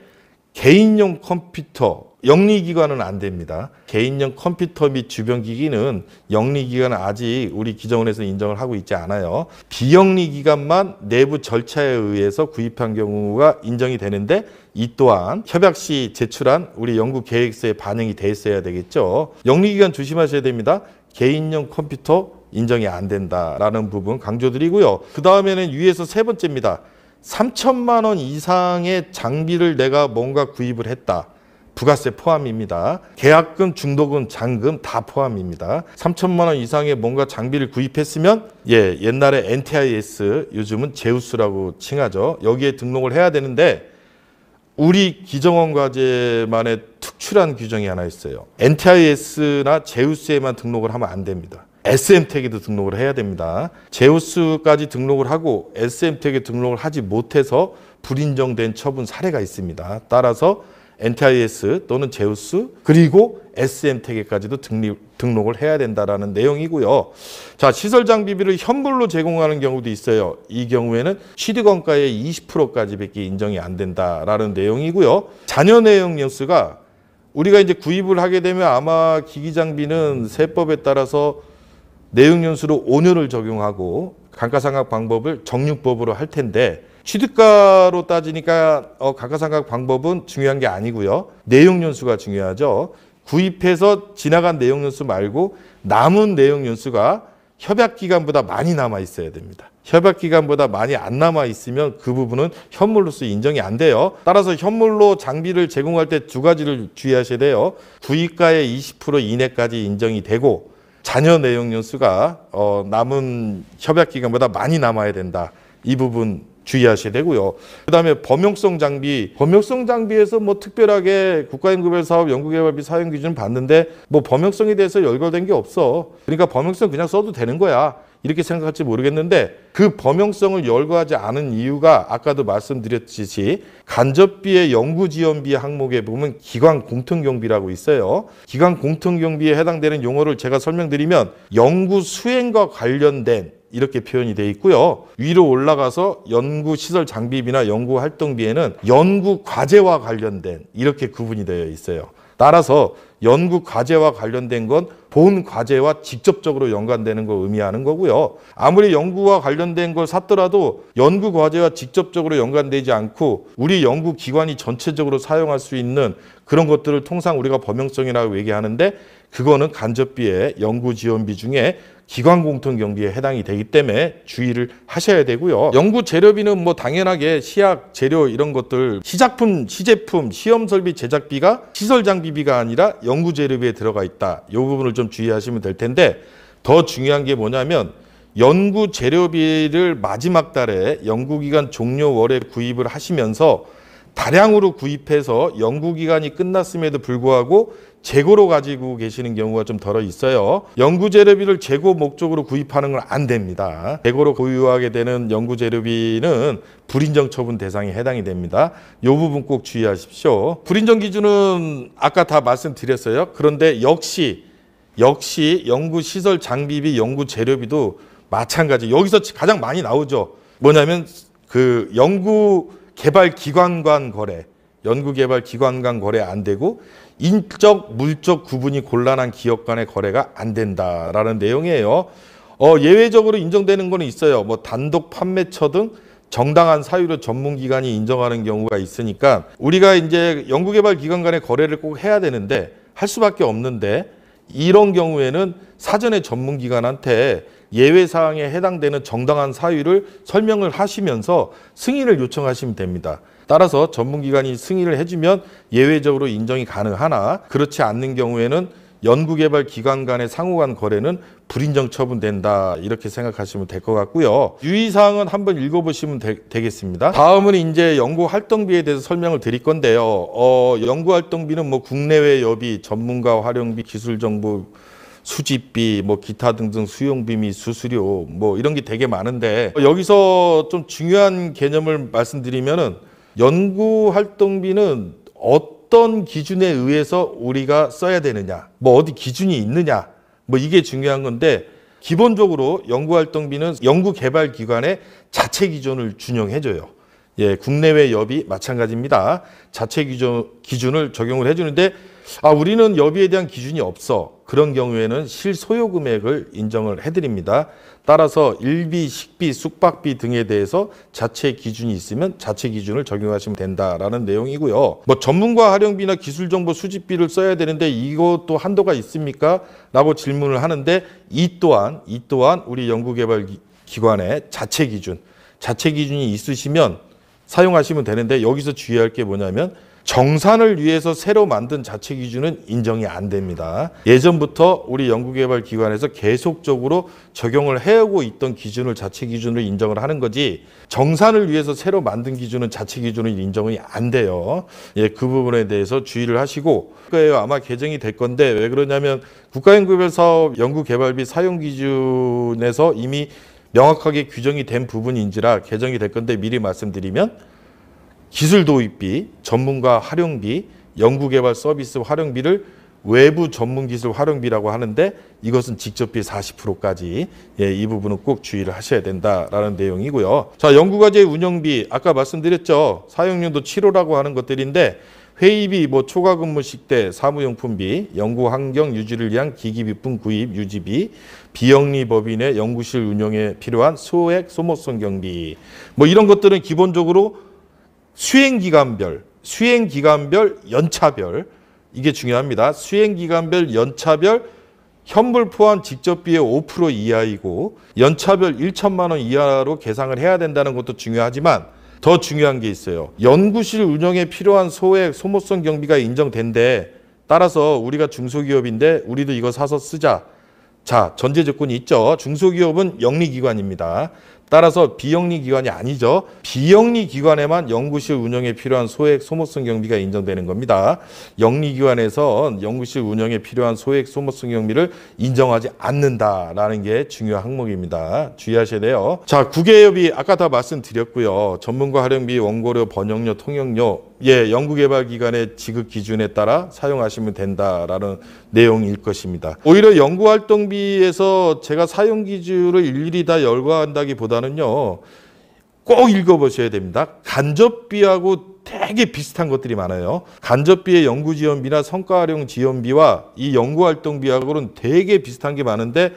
Speaker 1: 개인용 컴퓨터, 영리기관은 안 됩니다. 개인용 컴퓨터 및 주변 기기는 영리기관은 아직 우리 기정원에서 인정을 하고 있지 않아요. 비영리기관만 내부 절차에 의해서 구입한 경우가 인정이 되는데 이 또한 협약 시 제출한 우리 연구 계획서에 반영이 돼 있어야 되겠죠. 영리기관 조심하셔야 됩니다. 개인용 컴퓨터 인정이 안 된다라는 부분 강조드리고요. 그 다음에는 위에서 세 번째입니다. 3천만 원 이상의 장비를 내가 뭔가 구입을 했다. 부가세 포함입니다. 계약금, 중도금, 잔금 다 포함입니다. 3천만 원 이상의 뭔가 장비를 구입했으면 옛날에 NTIS, 요즘은 제우스라고 칭하죠. 여기에 등록을 해야 되는데 우리 기정원 과제만의 특출한 규정이 하나 있어요. NTIS나 제우스에만 등록을 하면 안 됩니다. SM택에도 등록을 해야 됩니다. 제우스까지 등록을 하고 SM택에 등록을 하지 못해서 불인정된 처분 사례가 있습니다. 따라서 NTIS 또는 제우스 그리고 SM택에까지도 등록을 해야 된다라는 내용이고요. 자, 시설 장비비를 현물로 제공하는 경우도 있어요. 이 경우에는 취득원가의 20%까지밖에 인정이 안 된다라는 내용이고요. 잔여 내용 연수가 우리가 이제 구입을 하게 되면 아마 기기 장비는 세법에 따라서 내용 연수로 5년을 적용하고 감가상각 방법을 정육법으로 할 텐데 취득가로 따지니까 감가상각 방법은 중요한 게 아니고요. 내용 연수가 중요하죠. 구입해서 지나간 내용 연수 말고 남은 내용 연수가 협약 기간보다 많이 남아 있어야 됩니다. 협약 기간보다 많이 안 남아 있으면 그 부분은 현물로서 인정이 안 돼요. 따라서 현물로 장비를 제공할 때 두 가지를 주의하셔야 돼요. 구입가의 20% 이내까지 인정이 되고 잔여 내용 연수가 남은 협약 기간보다 많이 남아야 된다. 이 부분 주의하셔야 되고요. 그다음에 범용성 장비, 범용성 장비에서 뭐 특별하게 국가연구개발사업 연구개발비 사용 기준 봤는데 뭐 범용성에 대해서 열거된 게 없어. 그러니까 범용성 그냥 써도 되는 거야. 이렇게 생각할지 모르겠는데 그 범용성을 열거하지 않은 이유가 아까도 말씀드렸듯이 간접비의 연구지원비 항목에 보면 기관공통경비라고 있어요. 기관공통경비에 해당되는 용어를 제가 설명드리면 연구 수행과 관련된 이렇게 표현이 되어 있고요. 위로 올라가서 연구시설 장비비나 연구활동비에는 연구과제와 관련된 이렇게 구분이 되어 있어요. 따라서 연구과제와 관련된 건 본 과제와 직접적으로 연관되는 걸 의미하는 거고요. 아무리 연구와 관련된 걸 샀더라도 연구과제와 직접적으로 연관되지 않고 우리 연구기관이 전체적으로 사용할 수 있는 그런 것들을 통상 우리가 범용성이라고 얘기하는데 그거는 간접비의 연구지원비 중에 기관공통경비에 해당이 되기 때문에 주의를 하셔야 되고요. 연구재료비는 뭐 당연하게 시약, 재료 이런 것들 시작품, 시제품, 시험설비 제작비가 시설장비비가 아니라 연구재료비에 들어가 있다. 이 부분을 좀 주의하시면 될 텐데 더 중요한 게 뭐냐면 연구재료비를 마지막 달에 연구기간 종료월에 구입을 하시면서 다량으로 구입해서 연구기간이 끝났음에도 불구하고 재고로 가지고 계시는 경우가 좀 덜어 있어요. 연구재료비를 재고 목적으로 구입하는 건 안 됩니다. 재고로 보유하게 되는 연구재료비는 불인정 처분 대상에 해당이 됩니다. 이 부분 꼭 주의하십시오. 불인정 기준은 아까 다 말씀드렸어요. 그런데 역시 연구시설 장비비, 연구재료비도 마찬가지. 여기서 가장 많이 나오죠. 뭐냐면 그 연구개발기관 간 거래, 연구개발기관 간 거래 안 되고 인적, 물적 구분이 곤란한 기업 간의 거래가 안 된다라는 내용이에요. 예외적으로 인정되는 거는 있어요. 뭐 단독 판매처 등 정당한 사유로 전문기관이 인정하는 경우가 있으니까 우리가 이제 연구개발기관 간의 거래를 꼭 해야 되는데 할 수밖에 없는데 이런 경우에는 사전에 전문기관한테 예외사항에 해당되는 정당한 사유를 설명을 하시면서 승인을 요청하시면 됩니다. 따라서 전문기관이 승인을 해주면 예외적으로 인정이 가능하나 그렇지 않는 경우에는 연구개발기관 간의 상호간 거래는 불인정 처분된다 이렇게 생각하시면 될 것 같고요. 유의사항은 한번 읽어보시면 되겠습니다. 다음은 이제 연구활동비에 대해서 설명을 드릴 건데요. 연구활동비는 뭐 국내외 여비, 전문가 활용비, 기술정보 수집비, 뭐 기타 등등 수용비 및 수수료 뭐 이런 게 되게 많은데 여기서 좀 중요한 개념을 말씀드리면은 연구활동비는 어떤 기준에 의해서 우리가 써야 되느냐, 뭐 어디 기준이 있느냐, 뭐 이게 중요한 건데 기본적으로 연구활동비는 연구개발기관의 자체 기준을 준용해줘요. 예, 국내외 여비 마찬가지입니다. 자체 기준을 적용을 해주는데 우리는 여비에 대한 기준이 없어. 그런 경우에는 실소요 금액을 인정을 해드립니다. 따라서 일비, 식비, 숙박비 등에 대해서 자체 기준이 있으면 자체 기준을 적용하시면 된다라는 내용이고요. 뭐 전문가 활용비나 기술정보 수집비를 써야 되는데 이것도 한도가 있습니까? 라고 질문을 하는데 이 또한 우리 연구개발기관의 자체 기준이 있으시면 사용하시면 되는데 여기서 주의할 게 뭐냐면 정산을 위해서 새로 만든 자체 기준은 인정이 안 됩니다. 예전부터 우리 연구개발기관에서 계속적으로 적용을 해오고 있던 기준을 자체 기준으로 인정을 하는 거지, 정산을 위해서 새로 만든 기준은 자체 기준으로 인정이 안 돼요. 예, 그 부분에 대해서 주의를 하시고, 아마 개정이 될 건데, 왜 그러냐면 국가연구개발사업 연구개발비 사용 기준에서 이미 명확하게 규정이 된 부분인지라 개정이 될 건데, 미리 말씀드리면 기술 도입비, 전문가 활용비, 연구개발 서비스 활용비를 외부 전문기술 활용비라고 하는데, 이것은 직접비 40%까지, 예, 이 부분은 꼭 주의를 하셔야 된다라는 내용이고요. 자, 연구과제 운영비, 아까 말씀드렸죠. 사용연도 7호라고 하는 것들인데, 회의비, 초과 근무 식대, 사무용품비, 연구 환경 유지를 위한 기기비품 구입 유지비, 비영리 법인의 연구실 운영에 필요한 소액 소모성 경비, 이런 것들은 기본적으로 수행기간별, 연차별, 이게 중요합니다. 수행기간별, 연차별, 현물 포함 직접비의 5% 이하이고 연차별 1천만 원 이하로 계상을 해야 된다는 것도 중요하지만, 더 중요한 게 있어요. 연구실 운영에 필요한 소액 소모성 경비가 인정된대. 따라서 우리가 중소기업인데 우리도 이거 사서 쓰자. 자, 전제 조건이 있죠. 중소기업은 영리기관입니다. 따라서 비영리기관이 아니죠. 비영리기관에만 연구실 운영에 필요한 소액 소모성 경비가 인정되는 겁니다. 영리기관에서 연구실 운영에 필요한 소액 소모성 경비를 인정하지 않는다라는 게 중요한 항목입니다. 주의하셔야 돼요. 자, 국외협의 아까 다 말씀드렸고요. 전문가 활용비, 원고료, 번역료, 통역료, 예, 연구개발기관의 지급 기준에 따라 사용하시면 된다라는 내용일 것입니다. 오히려 연구활동비에서 제가 사용 기준을 일일이 다 열거한다기보다는요, 꼭 읽어보셔야 됩니다. 간접비하고 되게 비슷한 것들이 많아요. 간접비의 연구지원비나 성과활용 지원비와 이 연구활동비하고는 되게 비슷한 게 많은데,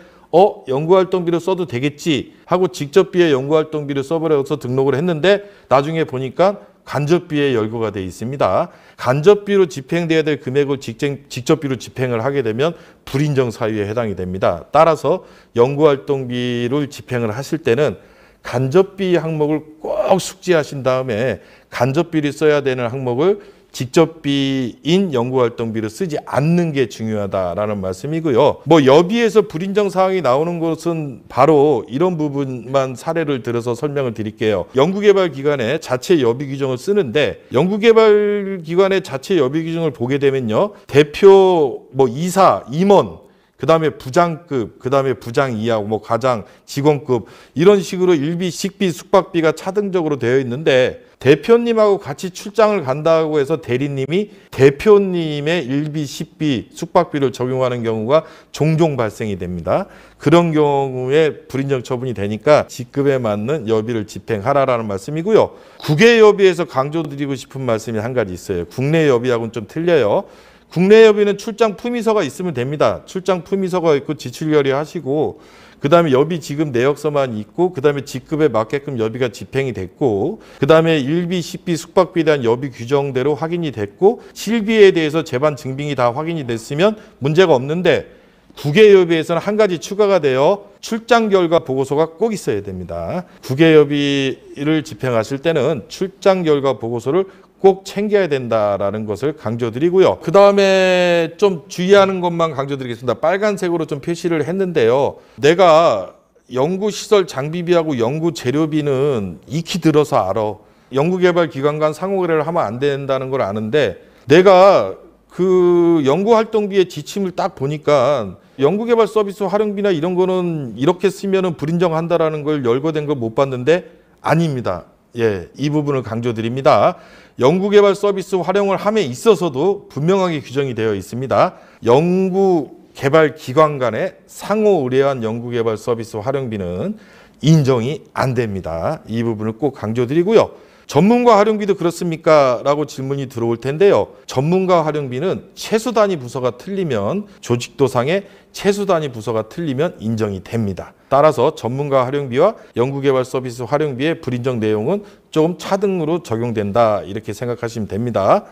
Speaker 1: 연구활동비로 써도 되겠지 하고 직접비의 연구활동비를 써버려서 등록을 했는데, 나중에 보니까 간접비에 열거가 되어 있습니다. 간접비로 집행돼야 될 금액을 직접비로 집행을 하게 되면 불인정 사유에 해당이 됩니다. 따라서 연구활동비를 집행을 하실 때는 간접비 항목을 꼭 숙지하신 다음에 간접비를 써야 되는 항목을 직접비인 연구활동비를 쓰지 않는 게 중요하다라는 말씀이고요. 여비에서 불인정 사항이 나오는 것은 바로 이런 부분만 사례를 들어서 설명을 드릴게요. 연구개발기관의 자체 여비 규정을 쓰는데, 연구개발기관의 자체 여비 규정을 보게 되면요, 대표, 이사, 임원, 그 다음에 부장급, 그 다음에 부장 이하, 과장, 직원급, 이런 식으로 일비, 식비, 숙박비가 차등적으로 되어 있는데, 대표님하고 같이 출장을 간다고 해서 대리님이 대표님의 일비, 식비, 숙박비를 적용하는 경우가 종종 발생이 됩니다. 그런 경우에 불인정 처분이 되니까 직급에 맞는 여비를 집행하라라는 말씀이고요. 국외 여비에서 강조드리고 싶은 말씀이 한 가지 있어요. 국내 여비하고는 좀 틀려요. 국내 여비는 출장 품위서가 있으면 됩니다. 출장 품위서가 있고 지출 결의하시고, 그 다음에 여비 지급 내역서만 있고, 그 다음에 직급에 맞게끔 여비가 집행이 됐고, 그 다음에 일비, 식비, 숙박비에 대한 여비 규정대로 확인이 됐고, 실비에 대해서 재반 증빙이 다 확인이 됐으면 문제가 없는데, 국외 여비에서는 한 가지 추가가 되어 출장 결과 보고서가 꼭 있어야 됩니다. 국외 여비를 집행하실 때는 출장 결과 보고서를 꼭 챙겨야 된다라는 것을 강조드리고요. 그 다음에 좀 주의하는 것만 강조드리겠습니다. 빨간색으로 좀 표시를 했는데요. 내가 연구시설 장비비하고 연구재료비는 익히 들어서 알아. 연구개발기관 간 상호거래를 하면 안 된다는 걸 아는데, 내가 그 연구활동비의 지침을 딱 보니까 연구개발 서비스 활용비나 이런 거는 이렇게 쓰면은 불인정한다라는 걸 열거된 걸 못 봤는데, 아닙니다. 예, 이 부분을 강조드립니다. 연구개발 서비스 활용을 함에 있어서도 분명하게 규정이 되어 있습니다. 연구개발 기관 간의 상호 의뢰한 연구개발 서비스 활용비는 인정이 안 됩니다. 이 부분을 꼭 강조드리고요. 전문가 활용비도 그렇습니까? 라고 질문이 들어올 텐데요. 전문가 활용비는 최소 단위 부서가 틀리면, 조직도상의 최소 단위 부서가 틀리면 인정이 됩니다. 따라서 전문가 활용비와 연구개발 서비스 활용비의 불인정 내용은 조금 차등으로 적용된다, 이렇게 생각하시면 됩니다.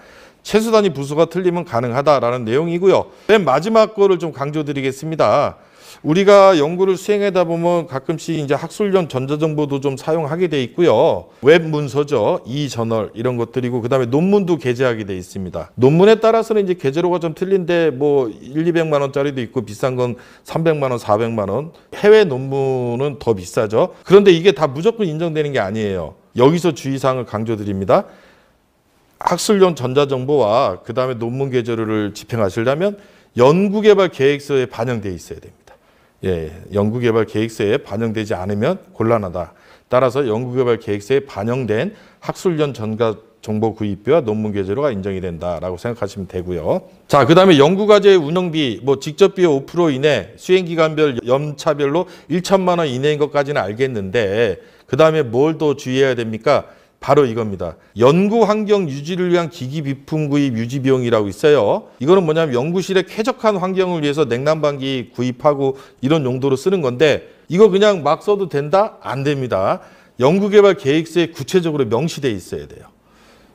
Speaker 1: 최소 단위 부수가 틀리면 가능하다라는 내용이고요. 맨 마지막 거를 좀 강조드리겠습니다. 우리가 연구를 수행하다 보면 가끔씩 이제 학술용 전자정보도 좀 사용하게 돼 있고요. 웹 문서죠. 이저널 이런 것들이고 그다음에 논문도 게재하게 돼 있습니다. 논문에 따라서는 이제 게재료가 좀 틀린데 뭐 200만 원짜리도 있고 비싼 건 300만 원, 400만 원. 해외 논문은 더 비싸죠. 그런데 이게 다 무조건 인정되는 게 아니에요. 여기서 주의사항을 강조드립니다. 학술용 전자정보와 그다음에 논문 게재료를 집행하시려면 연구개발 계획서에 반영되어 있어야 됩니다. 예, 연구개발 계획서에 반영되지 않으면 곤란하다. 따라서 연구개발 계획서에 반영된 학술용 전자정보 구입비와 논문 게재료가 인정이 된다라고 생각하시면 되고요. 자, 그다음에 연구과제 운영비, 뭐 직접비의 5% 이내, 수행기간별, 연차별로 1천만 원 이내인 것까지는 알겠는데 그다음에 뭘 더 주의해야 됩니까? 바로 이겁니다. 연구 환경 유지를 위한 기기 비품 구입 유지 비용이라고 있어요. 이거는 뭐냐면 연구실에 쾌적한 환경을 위해서 냉난방기 구입하고 이런 용도로 쓰는 건데 이거 그냥 막 써도 된다? 안 됩니다. 연구개발 계획서에 구체적으로 명시되어 있어야 돼요.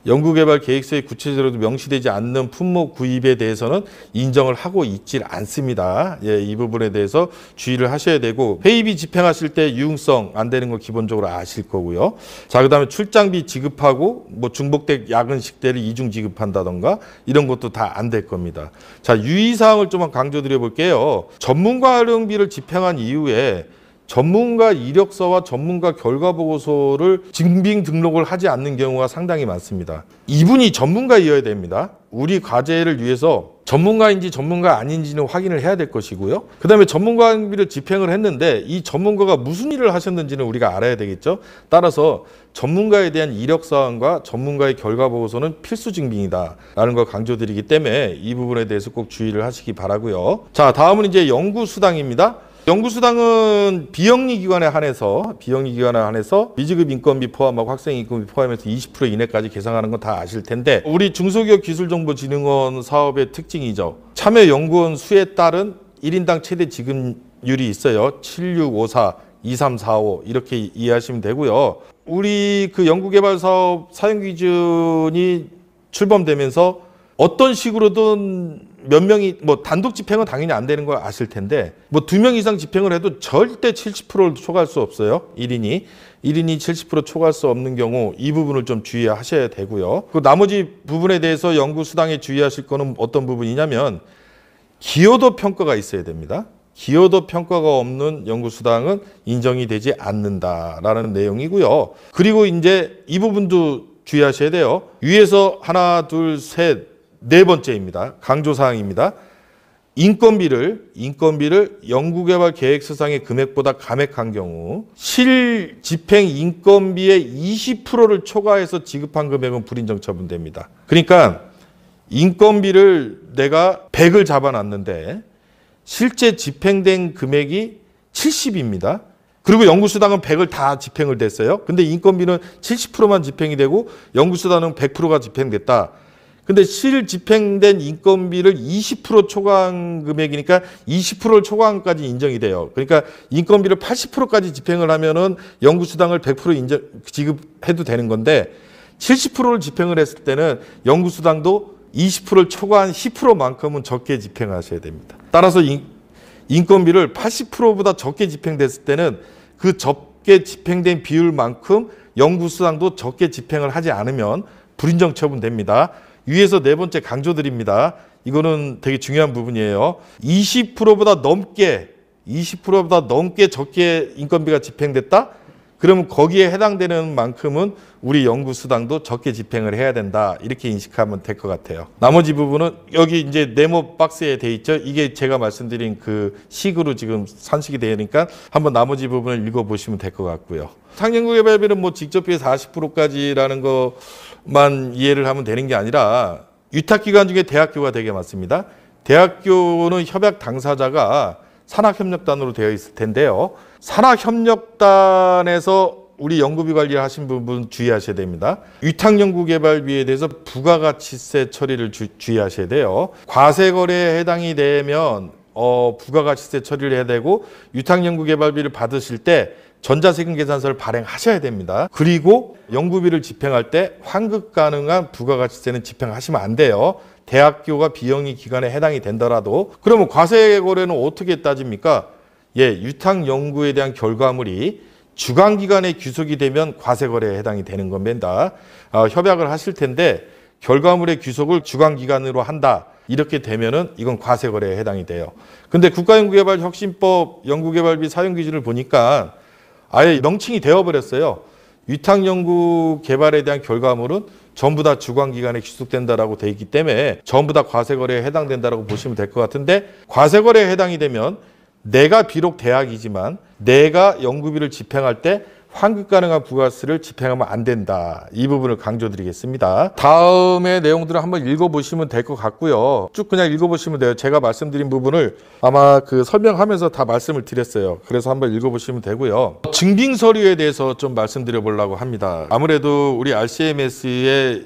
Speaker 1: 연구개발 계획서에 구체적으로 명시되지 않는 품목 구입에 대해서는 인정을 하고 있질 않습니다. 예, 이 부분에 대해서 주의를 하셔야 되고 회의비 집행하실 때 유용성 안 되는 거 기본적으로 아실 거고요. 자, 그다음에 출장비 지급하고 뭐 중복된 야근 식대를 이중 지급한다던가 이런 것도 다 안 될 겁니다. 자, 유의사항을 좀 강조드려 볼게요. 전문가 활용비를 집행한 이후에 전문가 이력서와 전문가 결과보고서를 증빙 등록을 하지 않는 경우가 상당히 많습니다. 이분이 전문가이어야 됩니다. 우리 과제를 위해서 전문가인지 전문가 아닌지는 확인을 해야 될 것이고요. 그다음에 전문가 학비를 집행을 했는데 이 전문가가 무슨 일을 하셨는지는 우리가 알아야 되겠죠. 따라서 전문가에 대한 이력사항과 전문가의 결과보고서는 필수 증빙이다라는 걸 강조드리기 때문에 이 부분에 대해서 꼭 주의를 하시기 바라고요. 자, 다음은 이제 연구수당입니다. 연구수당은 비영리 기관에 한해서 미지급 인건비 포함하고 학생 인건비 포함해서 20% 이내까지 계상하는 건 다 아실 텐데 우리 중소기업 기술정보진흥원 사업의 특징이죠. 참여 연구원 수에 따른 1인당 최대 지급률이 있어요. 7654, 2345 이렇게 이해하시면 되고요. 우리 그 연구개발 사업 사용 기준이 출범되면서 어떤 식으로든 몇 명이 뭐 단독 집행은 당연히 안 되는 걸 아실 텐데 뭐 2명 이상 집행을 해도 절대 70%를 초과할 수 없어요. 1인이 70% 초과할 수 없는 경우 이 부분을 좀 주의하셔야 되고요. 그 나머지 부분에 대해서 연구수당에 주의하실 거는 어떤 부분이냐면 기여도 평가가 있어야 됩니다. 기여도 평가가 없는 연구수당은 인정이 되지 않는다라는 내용이고요. 그리고 이제 이 부분도 주의하셔야 돼요. 위에서 하나, 둘, 셋, 네 번째입니다. 강조사항입니다. 인건비를 연구개발 계획서상의 금액보다 감액한 경우 실집행 인건비의 20%를 초과해서 지급한 금액은 불인정 처분됩니다. 그러니까 인건비를 내가 100을 잡아놨는데 실제 집행된 금액이 70입니다. 그리고 연구수당은 100을 다 집행을 됐어요. 근데 인건비는 70%만 집행이 되고 연구수당은 100%가 집행됐다. 근데 실 집행된 인건비를 20% 초과한 금액이니까 20%를 초과한까지 인정이 돼요. 그러니까 인건비를 80%까지 집행을 하면은 연구수당을 100% 지급해도 되는 건데 70%를 집행을 했을 때는 연구수당도 20%를 초과한 10%만큼은 적게 집행하셔야 됩니다. 따라서 인건비를 80%보다 적게 집행됐을 때는 그 적게 집행된 비율만큼 연구수당도 적게 집행을 하지 않으면 불인정 처분됩니다. 위에서 네 번째 강조드립니다. 이거는 되게 중요한 부분이에요. 20%보다 넘게 적게 인건비가 집행됐다? 그러면 거기에 해당되는 만큼은 우리 연구수당도 적게 집행을 해야 된다. 이렇게 인식하면 될 것 같아요. 나머지 부분은 여기 이제 네모 박스에 돼 있죠. 이게 제가 말씀드린 그 식으로 지금 산식이 되니까 한번 나머지 부분을 읽어보시면 될 것 같고요. 상연구개발비는 뭐 직접비의 40%까지라는 것만 이해를 하면 되는 게 아니라 위탁기관 중에 대학교가 되게 많습니다. 대학교는 협약 당사자가 산학협력단으로 되어 있을 텐데요. 산학협력단에서 우리 연구비 관리를 하신 부분 주의하셔야 됩니다. 위탁연구개발비에 대해서 부가가치세 처리를 주의하셔야 돼요. 과세거래에 해당이 되면 부가가치세 처리를 해야 되고 위탁연구개발비를 받으실 때 전자세금 계산서를 발행하셔야 됩니다. 그리고 연구비를 집행할 때 환급 가능한 부가가치세는 집행하시면 안 돼요. 대학교가 비영리 기관에 해당이 된다라도. 그러면 과세거래는 어떻게 따집니까? 유탁 연구에 대한 결과물이 주관기관에 귀속이 되면 과세거래에 해당이 되는 겁니다. 협약을 하실 텐데 결과물의 귀속을 주관기관으로 한다. 이렇게 되면은 이건 과세거래에 해당이 돼요. 근데 국가연구개발혁신법 연구개발비 사용기준을 보니까 아예 명칭이 되어버렸어요. 위탁연구개발에 대한 결과물은 전부 다 주관기관에 귀속된다라고 돼 있기 때문에 전부 다 과세거래에 해당된다라고 보시면 될 것 같은데, 과세거래에 해당이 되면 내가 비록 대학이지만 내가 연구비를 집행할 때 환급 가능한 부가세를 집행하면 안 된다. 이 부분을 강조드리겠습니다. 다음의 내용들을 한번 읽어보시면 될 것 같고요. 쭉 그냥 읽어보시면 돼요. 제가 말씀드린 부분을 아마 설명하면서 다 말씀을 드렸어요. 그래서 한번 읽어보시면 되고요. 증빙 서류에 대해서 좀 말씀드려 보려고 합니다. 아무래도 우리 RCMS의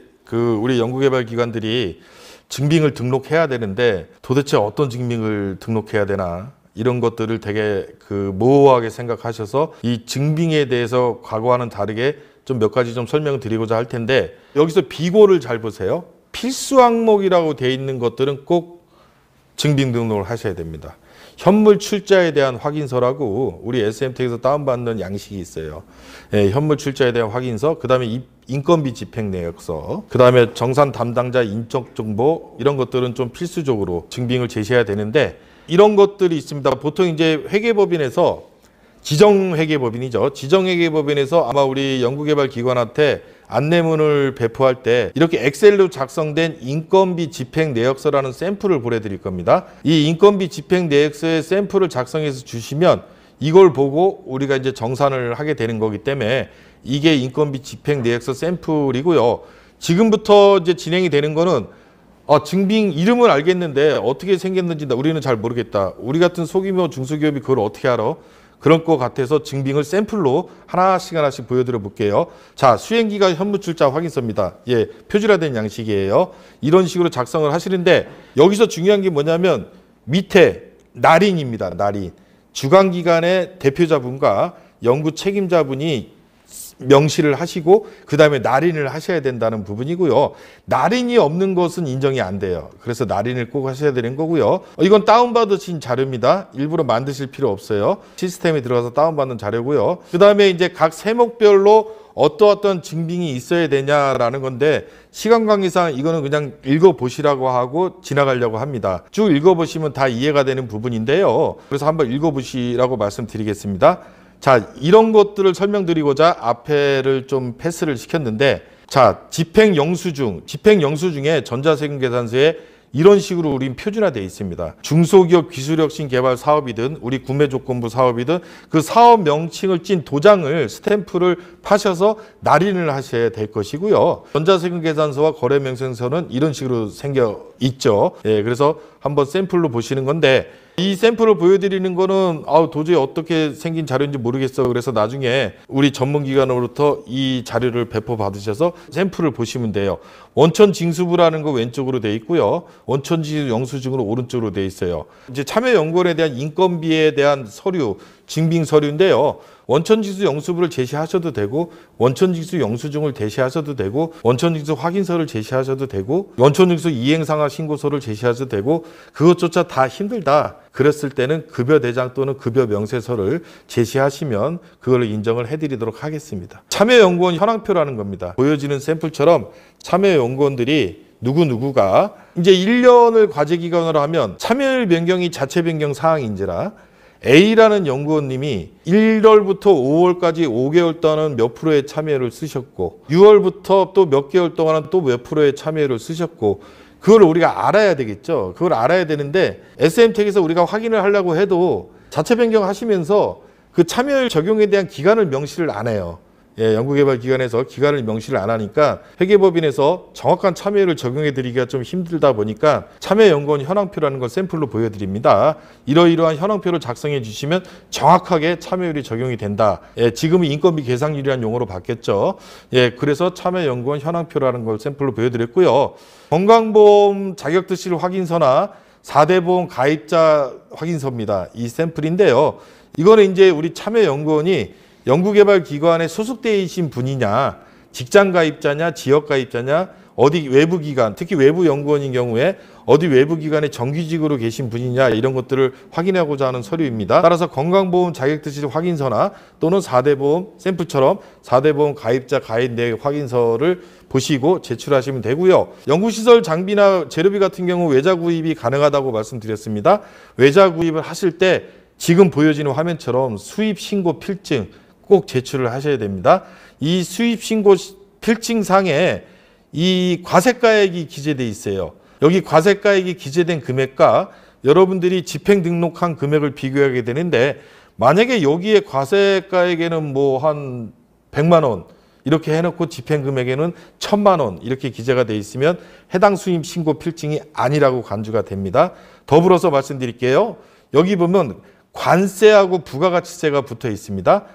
Speaker 1: 우리 연구개발 기관들이 증빙을 등록해야 되는데 도대체 어떤 증빙을 등록해야 되나? 이런 것들을 되게 모호하게 생각하셔서 이 증빙에 대해서 과거와는 다르게 좀 몇 가지 좀 설명을 드리고자 할 텐데, 여기서 비고를 잘 보세요. 필수 항목이라고 되어 있는 것들은 꼭 증빙 등록을 하셔야 됩니다. 현물 출자에 대한 확인서라고 우리 SM택에서 다운받는 양식이 있어요. 현물 출자에 대한 확인서, 그 다음에 인건비 집행 내역서, 그 다음에 정산 담당자 인적 정보, 이런 것들은 좀 필수적으로 증빙을 제시해야 되는데, 이런 것들이 있습니다. 보통 이제 회계법인에서 지정회계법인이죠. 지정회계법인에서 아마 우리 연구개발기관한테 안내문을 배포할 때 이렇게 엑셀로 작성된 인건비 집행 내역서라는 샘플을 보내드릴 겁니다. 이 인건비 집행 내역서의 샘플을 작성해서 주시면 이걸 보고 우리가 이제 정산을 하게 되는 거기 때문에 이게 인건비 집행 내역서 샘플이고요. 지금부터 이제 진행이 되는 거는 증빙 이름을 알겠는데 어떻게 생겼는지 우리는 잘 모르겠다. 우리 같은 소규모 중소기업이 그걸 어떻게 알아? 그럴 것 같아서 증빙을 샘플로 하나씩 보여드려 볼게요. 자, 수행기간 현물출자 확인서입니다. 표준화된 양식이에요. 이런 식으로 작성을 하시는데 여기서 중요한 게 뭐냐면 밑에 날인입니다. 날인. 주관기관의 대표자분과 연구 책임자분이 명시를 하시고 그 다음에 날인을 하셔야 된다는 부분이고요. 날인이 없는 것은 인정이 안 돼요. 그래서 날인을 꼭 하셔야 되는 거고요. 이건 다운받으신 자료입니다. 일부러 만드실 필요 없어요. 시스템에 들어가서 다운받는 자료고요. 그 다음에 이제 각 세목별로 어떤 증빙이 있어야 되냐라는 건데 시간 관계상 이거는 그냥 읽어보시라고 하고 지나가려고 합니다. 쭉 읽어보시면 다 이해가 되는 부분인데요. 그래서 한번 읽어보시라고 말씀드리겠습니다. 자, 이런 것들을 설명드리고자 앞에를 좀 패스를 시켰는데, 자, 집행 영수증에 전자세금 계산서에 이런 식으로 우린 표준화되어 있습니다. 중소기업 기술혁신 개발 사업이든 우리 구매조건부 사업이든 그 사업 명칭을 찐 도장을 스탬프를 파셔서 날인을 하셔야 될 것이고요. 전자세금 계산서와 거래명세서는 이런 식으로 생겨 있죠. 그래서 한번 샘플로 보시는 건데, 이 샘플을 보여드리는 거는 도저히 어떻게 생긴 자료인지 모르겠어. 그래서 나중에 우리 전문기관으로부터 이 자료를 배포 받으셔서 샘플을 보시면 돼요. 원천징수부라는 거 왼쪽으로 돼 있고요. 원천징수 영수증으로 오른쪽으로 돼 있어요. 이제 참여연구원에 대한 인건비에 대한 서류, 증빙 서류인데요. 원천징수 영수부를 제시하셔도 되고 원천징수 영수증을 제시하셔도 되고 원천징수 확인서를 제시하셔도 되고 원천징수 이행상황 신고서를 제시하셔도 되고 그것조차 다 힘들다. 그랬을 때는 급여대장 또는 급여명세서를 제시하시면 그걸 인정을 해드리도록 하겠습니다. 참여연구원 현황표라는 겁니다. 보여지는 샘플처럼 참여연구원들이 누구누구가 이제 1년을 과제기간으로 하면 참여일 변경이 자체 변경 사항인지라 A라는 연구원님이 1월부터 5월까지 5개월 동안은 몇 프로의 참여를 쓰셨고 6월부터 또 몇 개월 동안은 또 몇 프로의 참여를 쓰셨고 그걸 우리가 알아야 되겠죠. 그걸 알아야 되는데 SM택에서 우리가 확인을 하려고 해도 자체 변경하시면서 그 참여율 적용에 대한 기간을 명시를 안 해요. 연구개발기관에서 기간을 명시를 안 하니까 회계법인에서 정확한 참여율을 적용해 드리기가 좀 힘들다 보니까 참여연구원 현황표라는 걸 샘플로 보여드립니다. 이러이러한 현황표를 작성해 주시면 정확하게 참여율이 적용이 된다. 지금은 인건비 계상률이라는 용어로 바뀌었죠. 그래서 참여연구원 현황표라는 걸 샘플로 보여드렸고요. 건강보험 자격득실 확인서나 4대 보험 가입자 확인서입니다. 이 샘플인데요. 이거는 이제 우리 참여연구원이 연구개발기관에 소속되어 계신 분이냐, 직장 가입자냐, 지역 가입자냐, 어디 외부 기관, 특히 외부 연구원인 경우에 어디 외부 기관에 정규직으로 계신 분이냐 이런 것들을 확인하고자 하는 서류입니다. 따라서 건강보험 자격지시 확인서나 또는 4대 보험 샘플처럼 4대 보험 가입자 가입 내역 확인서를 보시고 제출하시면 되고요. 연구시설 장비나 재료비 같은 경우 외자 구입이 가능하다고 말씀드렸습니다. 외자 구입을 하실 때 지금 보여지는 화면처럼 수입 신고 필증 꼭 제출을 하셔야 됩니다. 이 수입 신고 필증상에 이 과세가액이 기재되어 있어요. 여기 과세가액이 기재된 금액과 여러분들이 집행 등록한 금액을 비교하게 되는데 만약에 여기에 과세가액에는 뭐 한 100만 원 이렇게 해놓고 집행 금액에는 1000만 원 이렇게 기재가 되어 있으면 해당 수입 신고 필증이 아니라고 간주가 됩니다. 더불어서 말씀드릴게요. 여기 보면 관세하고 부가가치세가 붙어 있습니다.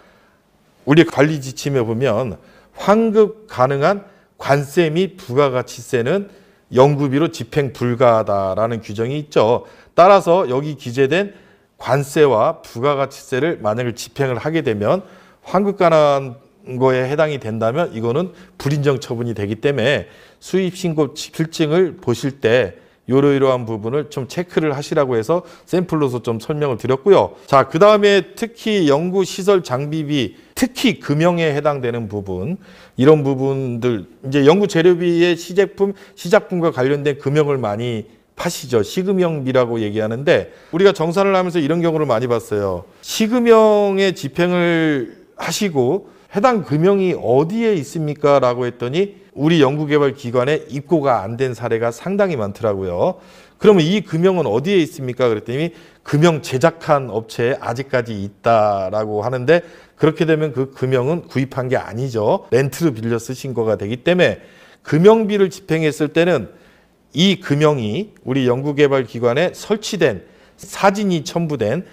Speaker 1: 우리 관리 지침에 보면 환급 가능한 관세 및 부가가치세는 연구비로 집행 불가하다라는 규정이 있죠. 따라서 여기 기재된 관세와 부가가치세를 만약에 집행을 하게 되면 환급 가능한 거에 해당이 된다면 이거는 불인정 처분이 되기 때문에 수입신고 필증을 보실 때 이러이러한 부분을 좀 체크를 하시라고 해서 샘플로서 좀 설명을 드렸고요. 자, 그 다음에 특히 연구시설 장비비, 특히 금형에 해당되는 부분, 이런 부분들, 이제 연구재료비의 시제품, 시작품과 관련된 금형을 많이 파시죠. 시금형비라고 얘기하는데 우리가 정산을 하면서 이런 경우를 많이 봤어요. 시금형의 집행을 하시고 해당 금형이 어디에 있습니까? 라고 했더니 우리 연구개발기관에 입고가 안 된 사례가 상당히 많더라고요. 그러면 이 금형은 어디에 있습니까? 그랬더니 금형 제작한 업체에 아직까지 있다라고 하는데 그렇게 되면 그 금형은 구입한 게 아니죠. 렌트로 빌려 쓰신 거가 되기 때문에 금형비를 집행했을 때는 이 금형이 우리 연구개발기관에 설치된 사진이 첨부된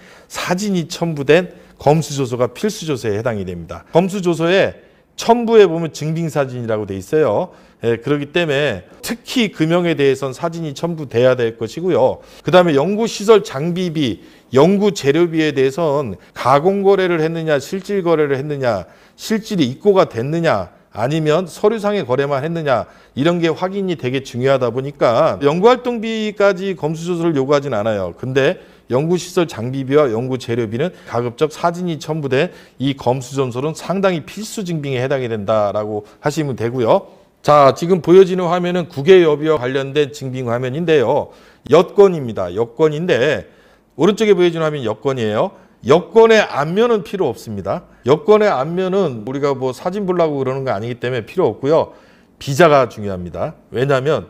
Speaker 1: 검수조서가 필수조서에 해당이 됩니다. 검수조서에 첨부에 보면 증빙사진이라고 돼 있어요. 예, 그렇기 때문에 특히 금형에 대해서는 사진이 첨부돼야 될 것이고요. 그 다음에 연구시설 장비비, 연구재료비에 대해서는 가공거래를 했느냐, 실질거래를 했느냐, 실질이 입고가 됐느냐, 아니면 서류상의 거래만 했느냐 이런 게 확인이 되게 중요하다 보니까 연구활동비까지 검수조서를 요구하진 않아요. 근데 연구시설 장비비와 연구재료비는 가급적 사진이 첨부된 이 검수조서는 상당히 필수 증빙에 해당이 된다라고 하시면 되고요. 자, 지금 보여지는 화면은 국외여비와 관련된 증빙 화면인데요. 여권입니다. 여권인데 오른쪽에 보여지는 화면이 여권이에요. 여권의 앞면은 필요 없습니다. 여권의 앞면은 우리가 뭐 사진 보려고 그러는 거 아니기 때문에 필요 없고요. 비자가 중요합니다. 왜냐하면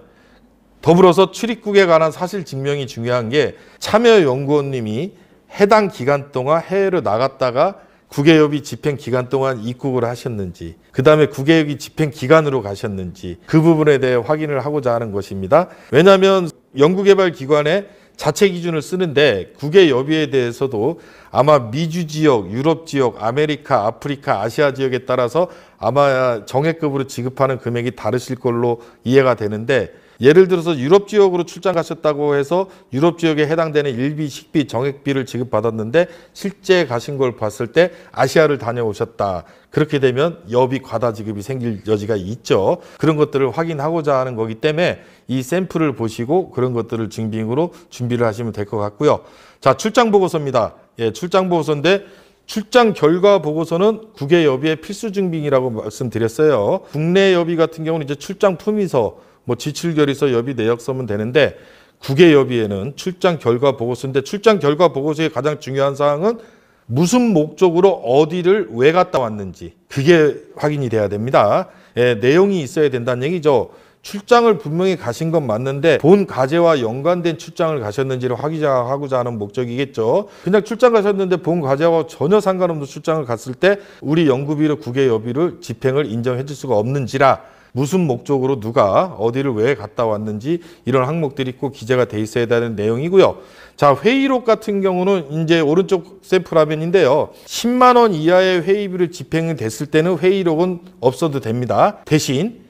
Speaker 1: 더불어서 출입국에 관한 사실 증명이 중요한 게 참여연구원님이 해당 기간 동안 해외로 나갔다가 국외여비 집행 기간 동안 입국을 하셨는지, 그 다음에 국외여비 집행 기간으로 가셨는지 그 부분에 대해 확인을 하고자 하는 것입니다. 왜냐하면 연구개발기관에 자체 기준을 쓰는데 국외여비에 대해서도 아마 미주 지역, 유럽 지역, 아메리카, 아프리카, 아시아 지역에 따라서 아마 정액급으로 지급하는 금액이 다르실 걸로 이해가 되는데 예를 들어서 유럽 지역으로 출장 가셨다고 해서 유럽 지역에 해당되는 일비, 식비, 정액비를 지급받았는데 실제 가신 걸 봤을 때 아시아를 다녀오셨다. 그렇게 되면 여비 과다 지급이 생길 여지가 있죠. 그런 것들을 확인하고자 하는 거기 때문에 이 샘플을 보시고 그런 것들을 증빙으로 준비를 하시면 될 것 같고요. 자, 출장 보고서입니다. 예, 출장 보고서인데 출장 결과 보고서는 국외 여비의 필수 증빙이라고 말씀드렸어요. 국내 여비 같은 경우는 이제 출장 품위서, 뭐 지출결의서, 여비 내역 쓰면 되는데 국외 여비에는 출장 결과 보고서인데 출장 결과 보고서의 가장 중요한 사항은 무슨 목적으로 어디를 왜 갔다 왔는지 그게 확인이 돼야 됩니다. 예, 내용이 있어야 된다는 얘기죠. 출장을 분명히 가신 건 맞는데 본 과제와 연관된 출장을 가셨는지를 확인하고자 하는 목적이겠죠. 그냥 출장 가셨는데 본 과제와 전혀 상관없는 출장을 갔을 때 우리 연구비로 국외 여비를 집행을 인정해 줄 수가 없는지라 무슨 목적으로 누가 어디를 왜 갔다 왔는지 이런 항목들이 꼭 기재가 돼 있어야 되는 내용이고요. 자, 회의록 같은 경우는 이제 오른쪽 샘플 화면인데요. 10만 원 이하의 회의비를 집행이 됐을 때는 회의록은 없어도 됩니다. 대신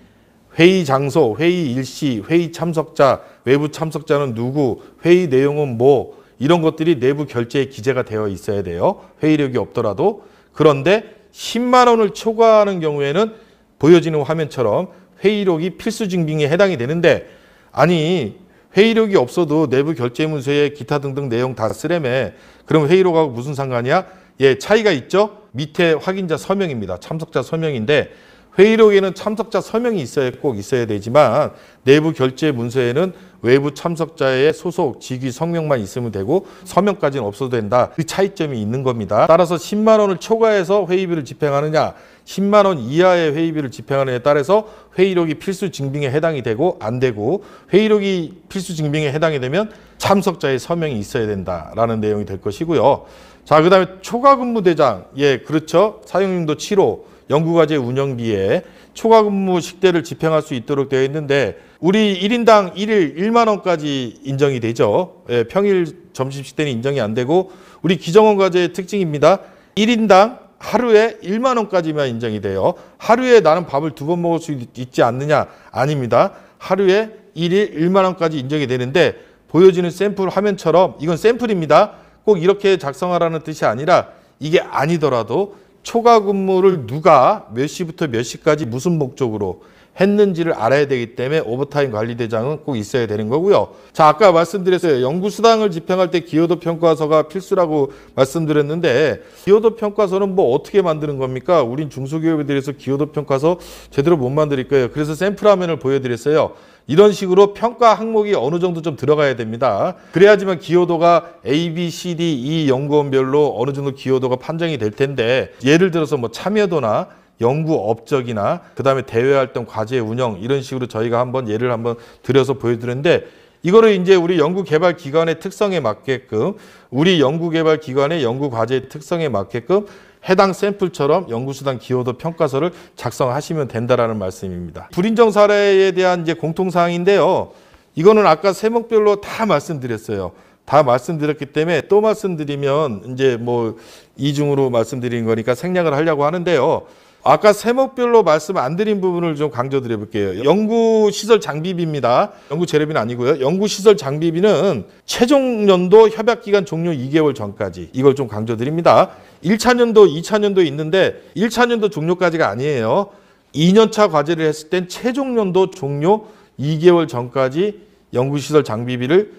Speaker 1: 회의 장소, 회의 일시, 회의 참석자, 외부 참석자는 누구, 회의 내용은 뭐 이런 것들이 내부 결제에 기재가 되어 있어야 돼요. 회의록이 없더라도. 그런데 10만 원을 초과하는 경우에는 보여지는 화면처럼 회의록이 필수 증빙에 해당이 되는데, 아니 회의록이 없어도 내부 결제 문서에 기타 등등 내용 다 쓰래매. 그럼 회의록하고 무슨 상관이야? 예, 차이가 있죠. 밑에 확인자 서명입니다. 참석자 서명인데 회의록에는 참석자 서명이 꼭 있어야 되지만 내부 결제 문서에는 외부 참석자의 소속, 직위, 성명만 있으면 되고 서명까지는 없어도 된다. 그 차이점이 있는 겁니다. 따라서 10만 원을 초과해서 회의비를 집행하느냐, 10만 원 이하의 회의비를 집행하느냐에 따라서 회의록이 필수 증빙에 해당이 되고 안 되고, 회의록이 필수 증빙에 해당이 되면 참석자의 서명이 있어야 된다라는 내용이 될 것이고요. 자, 그다음에 초과 근무 대장. 예, 그렇죠. 사용용도 7호 연구과제 운영비에 초과 근무 식대를 집행할 수 있도록 되어 있는데, 우리 1인당 1일 1만 원까지 인정이 되죠. 예, 평일 점심 식대는 인정이 안 되고, 우리 기정원 과제의 특징입니다. 1인당 하루에 1만 원까지만 인정이 돼요. 하루에 나는 밥을 2번 먹을 수 있지 않느냐? 아닙니다. 하루에 1일 1만 원까지 인정이 되는데, 보여지는 샘플 화면처럼 이건 샘플입니다. 꼭 이렇게 작성하라는 뜻이 아니라, 이게 아니더라도 초과 근무를 누가 몇 시부터 몇 시까지 무슨 목적으로 했는지를 알아야 되기 때문에 오버타임 관리 대장은 꼭 있어야 되는 거고요. 자, 아까 말씀드렸어요. 연구수당을 집행할 때 기여도 평가서가 필수라고 말씀드렸는데, 기여도 평가서는 뭐 어떻게 만드는 겁니까? 우린 중소기업에 대해서 기여도 평가서 제대로 못 만들 거예요. 그래서 샘플 화면을 보여드렸어요. 이런 식으로 평가 항목이 어느 정도 좀 들어가야 됩니다. 그래야지만 기여도가 A, B, C, D, E 연구원별로 어느 정도 기여도가 판정이 될 텐데, 예를 들어서 뭐 참여도나 연구 업적이나 그다음에 대외활동 과제 운영 이런 식으로 저희가 예를 한번 들여서 보여드렸는데, 이거를 이제 우리 연구개발기관의 특성에 맞게끔, 우리 연구개발기관의 연구과제의 특성에 맞게끔 해당 샘플처럼 연구수당 기여도 평가서를 작성하시면 된다라는 말씀입니다. 불인정 사례에 대한 이제 공통사항인데요. 이거는 아까 세목별로 다 말씀드렸어요. 다 말씀드렸기 때문에 또 말씀드리면 이제 뭐 이중으로 말씀드린 거니까 생략을 하려고 하는데요. 아까 세목별로 말씀 안 드린 부분을 좀 강조드려 볼게요. 연구시설 장비비입니다. 연구재료비는 아니고요. 연구시설 장비비는 최종 연도 협약기간 종료 2개월 전까지, 이걸 좀 강조드립니다. 1차 년도, 2차 년도 있는데 1차 년도 종료까지가 아니에요. 2년차 과제를 했을 땐 최종 연도 종료 2개월 전까지 연구시설 장비비를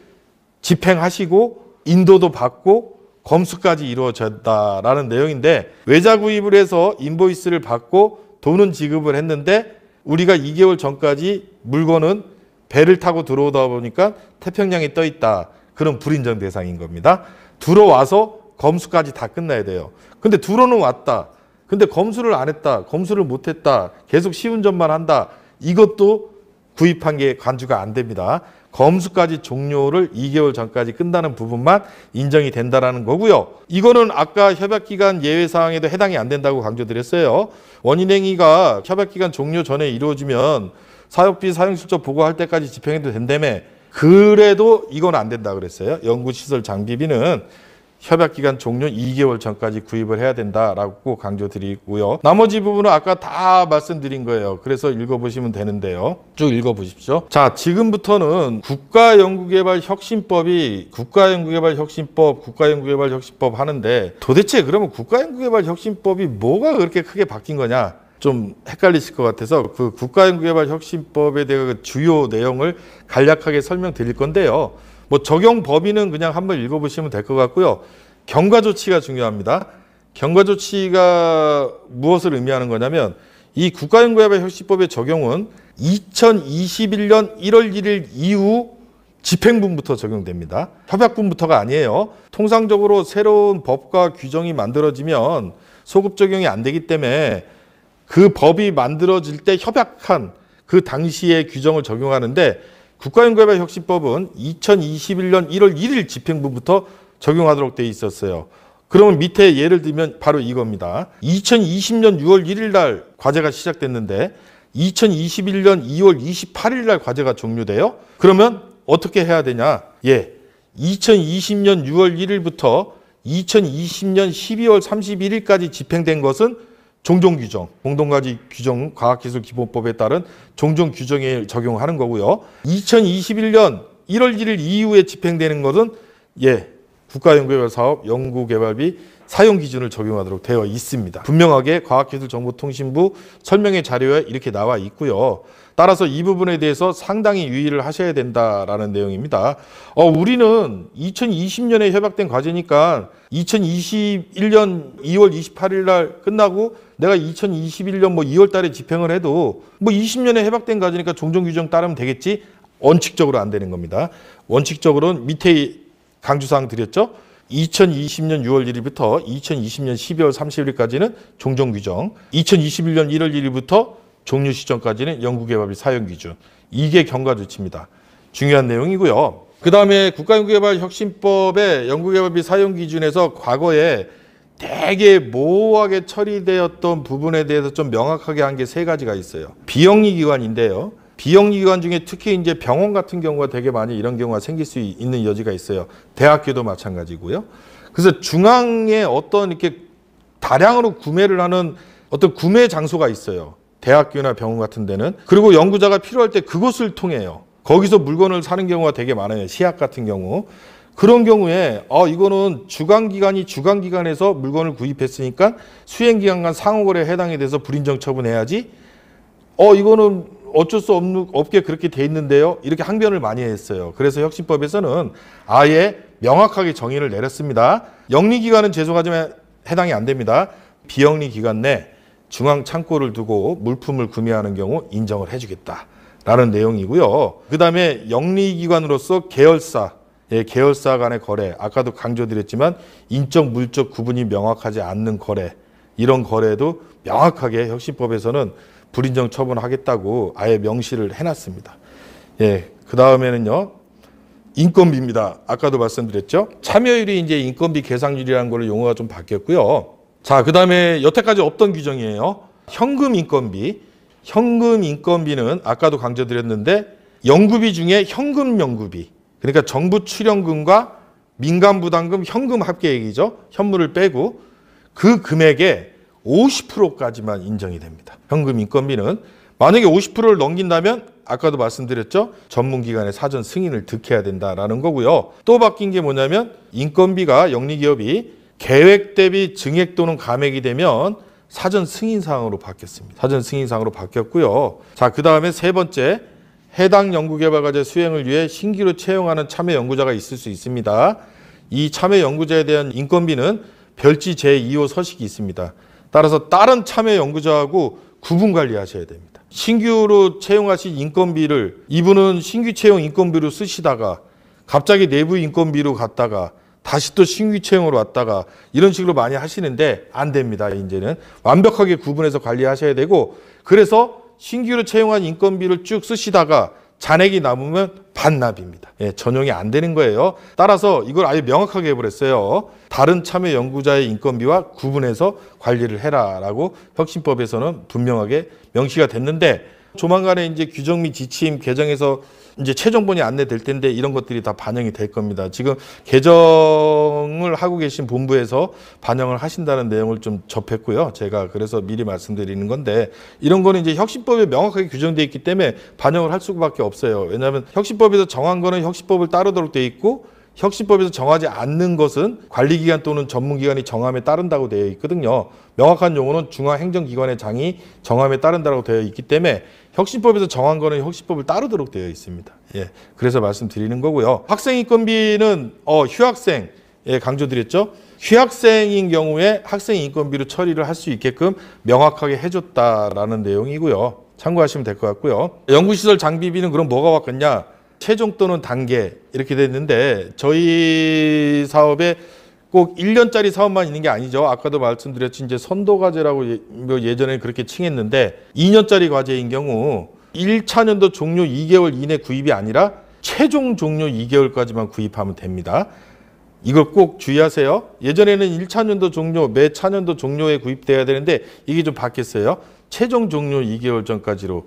Speaker 1: 집행하시고 인도도 받고 검수까지 이루어졌다라는 내용인데, 외자 구입을 해서 인보이스를 받고 돈은 지급을 했는데 우리가 2개월 전까지 물건은 배를 타고 들어오다 보니까 태평양에 떠 있다. 그런 불인정 대상인 겁니다. 들어와서 검수까지 다 끝나야 돼요. 근데 들어는 왔다. 근데 검수를 안 했다. 검수를 못 했다. 계속 시운전만 한다. 이것도 구입한 게 간주가 안 됩니다. 검수까지 종료를 2개월 전까지 끝나는 부분만 인정이 된다라는 거고요. 이거는 아까 협약기간 예외사항에도 해당이 안 된다고 강조드렸어요. 원인행위가 협약기간 종료 전에 이루어지면 사업비 사용실적 보고할 때까지 집행해도 된다며, 그래도 이건 안 된다 그랬어요. 연구시설 장비비는 협약기간 종료 2개월 전까지 구입을 해야 된다라고 강조드리고요. 나머지 부분은 아까 다 말씀드린 거예요. 그래서 읽어보시면 되는데요. 쭉 읽어보십시오. 자, 지금부터는 국가연구개발혁신법이 국가연구개발혁신법 하는데, 도대체 그러면 국가연구개발혁신법이 뭐가 그렇게 크게 바뀐 거냐? 좀 헷갈리실 것 같아서 그 국가연구개발혁신법에 대한 주요 내용을 간략하게 설명드릴 건데요. 뭐 적용 범위는 그냥 한번 읽어보시면 될 것 같고요. 경과 조치가 중요합니다. 경과 조치가 무엇을 의미하는 거냐면, 이 국가연구개발혁신법의 적용은 2021년 1월 1일 이후 집행분부터 적용됩니다. 협약분부터가 아니에요. 통상적으로 새로운 법과 규정이 만들어지면 소급 적용이 안 되기 때문에 그 법이 만들어질 때 협약한 그 당시의 규정을 적용하는데, 국가연구개발혁신법은 2021년 1월 1일 집행부부터 적용하도록 돼 있었어요. 그러면 밑에 예를 들면 바로 이겁니다. 2020년 6월 1일 날 과제가 시작됐는데 2021년 2월 28일 날 과제가 종료돼요. 그러면 어떻게 해야 되냐? 2020년 6월 1일부터 2020년 12월 31일까지 집행된 것은 종종규정, 공동과제 규정 과학기술기본법에 따른 종종규정에 적용하는 거고요. 2021년 1월 1일 이후에 집행되는 것은 국가연구개발사업 연구개발비 사용 기준을 적용하도록 되어 있습니다. 분명하게 과학기술정보통신부 설명의 자료에 이렇게 나와 있고요. 따라서 이 부분에 대해서 상당히 유의를 하셔야 된다라는 내용입니다. 우리는 2020년에 협약된 과제니까 2021년 2월 28일 날 끝나고 내가 2021년 2월 달에 집행을 해도 20년에 협약된 과제니까 종종 규정 따르면 되겠지? 원칙적으로 안 되는 겁니다. 원칙적으로는 밑에 강조사항 드렸죠? 2020년 6월 1일부터 2020년 12월 30일까지는 종종 규정, 2021년 1월 1일부터 종료 시점까지는 연구개발비 사용 기준. 이게 경과 조치입니다. 중요한 내용이고요. 그 다음에 국가연구개발혁신법의 연구개발비 사용 기준에서 과거에 되게 모호하게 처리되었던 부분에 대해서 좀 명확하게 한 게 세 가지가 있어요. 비영리 기관인데요. 비영리 기관 중에 특히 이제 병원 같은 경우가 되게 많이 이런 경우가 생길 수 있는 여지가 있어요. 대학교도 마찬가지고요. 그래서 중앙에 어떤 이렇게 다량으로 구매를 하는 어떤 구매 장소가 있어요. 대학교나 병원 같은 데는. 그리고 연구자가 필요할 때 그것을 통해요. 거기서 물건을 사는 경우가 되게 많아요. 시약 같은 경우. 그런 경우에 이거는 주관기관에서 물건을 구입했으니까 수행기관간 상호거래에 해당이 돼서 불인정 처분해야지. 이거는 어쩔 수 없게 그렇게 돼 있는데요. 이렇게 항변을 많이 했어요. 그래서 혁신법에서는 아예 명확하게 정의를 내렸습니다. 영리기관은 죄송하지만 해당이 안 됩니다. 비영리기관 내 중앙 창고를 두고 물품을 구매하는 경우 인정을 해주겠다라는 내용이고요. 그 다음에 영리기관으로서 계열사 간의 거래, 아까도 강조드렸지만 인적, 물적 구분이 명확하지 않는 거래, 이런 거래도 명확하게 혁신법에서는 불인정 처분하겠다고 아예 명시를 해놨습니다. 그 다음에는요, 인건비입니다. 아까도 말씀드렸죠. 참여율이 이제 인건비 계상률이라는 걸로 용어가 좀 바뀌었고요. 자, 그 다음에 여태까지 없던 규정이에요. 현금 인건비. 현금 인건비는 아까도 강조드렸는데 연구비 중에 현금 연구비. 그러니까 정부 출연금과 민간 부담금 현금 합계액이죠. 현물을 빼고 그 금액의 50%까지만 인정이 됩니다. 현금 인건비는. 만약에 50%를 넘긴다면 아까도 말씀드렸죠. 전문기관의 사전 승인을 득해야 된다라는 거고요. 또 바뀐 게 뭐냐면 인건비가 영리기업이 계획 대비 증액 또는 감액이 되면 사전 승인사항으로 바뀌었습니다. 사전 승인사항으로 바뀌었고요. 자, 그 다음에 세 번째, 해당 연구개발과제 수행을 위해 신규로 채용하는 참여 연구자가 있을 수 있습니다. 이 참여 연구자에 대한 인건비는 별지 제2호 서식이 있습니다. 따라서 다른 참여 연구자하고 구분 관리하셔야 됩니다. 신규로 채용하신 인건비를 이분은 신규 채용 인건비로 쓰시다가 갑자기 내부 인건비로 갔다가 다시 또 신규 채용으로 왔다가 이런 식으로 많이 하시는데 안 됩니다. 이제는 완벽하게 구분해서 관리하셔야 되고, 그래서 신규로 채용한 인건비를 쭉 쓰시다가 잔액이 남으면 반납입니다. 전용이 안 되는 거예요. 따라서 이걸 아예 명확하게 해버렸어요. 다른 참여 연구자의 인건비와 구분해서 관리를 해라라고 혁신법에서는 분명하게 명시가 됐는데, 조만간에 이제 규정 및 지침 개정에서 이제 최종본이 안내될 텐데 이런 것들이 다 반영이 될 겁니다. 지금 개정을 하고 계신 본부에서 반영을 하신다는 내용을 좀 접했고요. 제가 그래서 미리 말씀드리는 건데, 이런 거는 이제 혁신법에 명확하게 규정되어 있기 때문에 반영을 할 수밖에 없어요. 왜냐하면 혁신법에서 정한 거는 혁신법을 따르도록 되어 있고, 혁신법에서 정하지 않는 것은 관리기관 또는 전문기관이 정함에 따른다고 되어 있거든요. 명확한 용어는 중앙행정기관의 장이 정함에 따른다고 되어 있기 때문에 혁신법에서 정한 거는 혁신법을 따르도록 되어 있습니다. 그래서 말씀드리는 거고요. 학생인건비는 휴학생, 강조드렸죠. 휴학생인 경우에 학생인건비로 처리를 할 수 있게끔 명확하게 해줬다라는 내용이고요. 참고하시면 될 것 같고요. 연구시설 장비비는 그럼 뭐가 바뀌었냐? 최종 또는 단계 이렇게 됐는데, 저희 사업에 꼭 1년짜리 사업만 있는 게 아니죠. 아까도 말씀드렸지, 이제 선도과제라고 예전에 그렇게 칭했는데, 2년짜리 과제인 경우 1차 년도 종료 2개월 이내 구입이 아니라 최종 종료 2개월까지만 구입하면 됩니다. 이걸 꼭 주의하세요. 예전에는 1차 년도 종료, 매 차년도 종료에 구입돼야 되는데 이게 좀 바뀌었어요. 최종 종료 2개월 전까지로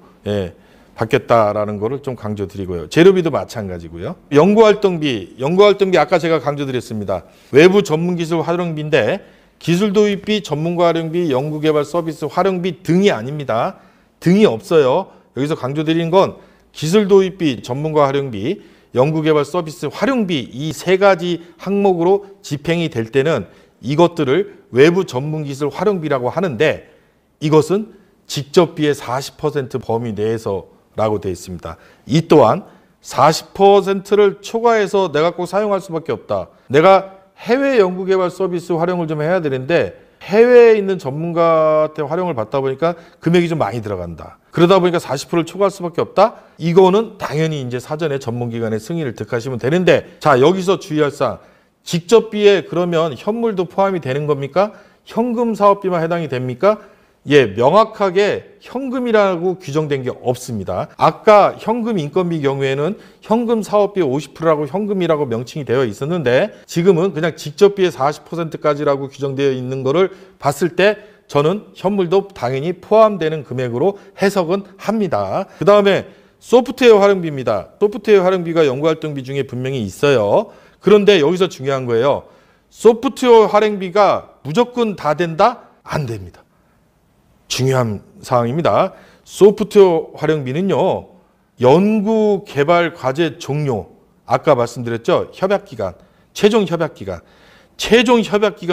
Speaker 1: 바뀌었다라는 거를 좀 강조드리고요. 재료비도 마찬가지고요. 연구활동비 아까 제가 강조드렸습니다. 외부 전문기술 활용비인데 기술 도입비, 전문가 활용비, 연구개발 서비스 활용비 등이 아닙니다. 등이 없어요. 여기서 강조드리는 건 기술 도입비, 전문가 활용비, 연구개발 서비스 활용비 이 세 가지 항목으로 집행이 될 때는 이것들을 외부 전문기술 활용비라고 하는데 이것은 직접비의 40% 범위 내에서라고 되어 있습니다. 이 또한 40%를 초과해서 내가 꼭 사용할 수밖에 없다. 내가 해외 연구개발 서비스 활용을 좀 해야 되는데 해외에 있는 전문가한테 활용을 받다 보니까 금액이 좀 많이 들어간다. 그러다 보니까 40%를 초과할 수밖에 없다. 이거는 당연히 이제 사전에 전문기관의 승인을 득하시면 되는데, 자, 여기서 주의할 사항. 직접비에 그러면 현물도 포함이 되는 겁니까? 현금 사업비만 해당이 됩니까? 예, 명확하게 현금이라고 규정된 게 없습니다. 아까 현금 인건비 경우에는 현금 사업비 50%라고 현금이라고 명칭이 되어 있었는데 지금은 그냥 직접비의 40%까지라고 규정되어 있는 거를 봤을 때 저는 현물도 당연히 포함되는 금액으로 해석은 합니다. 그 다음에 소프트웨어 활용비입니다. 소프트웨어 활용비가 연구활동비 중에 분명히 있어요. 그런데 여기서 중요한 거예요. 소프트웨어 활용비가 무조건 다 된다? 안 됩니다. 중요한 사항입니다. 소프트웨어 활용비는요, 연구 개발 과제 종료, 아까 말씀드렸죠? 협약기간, 최종 협약기간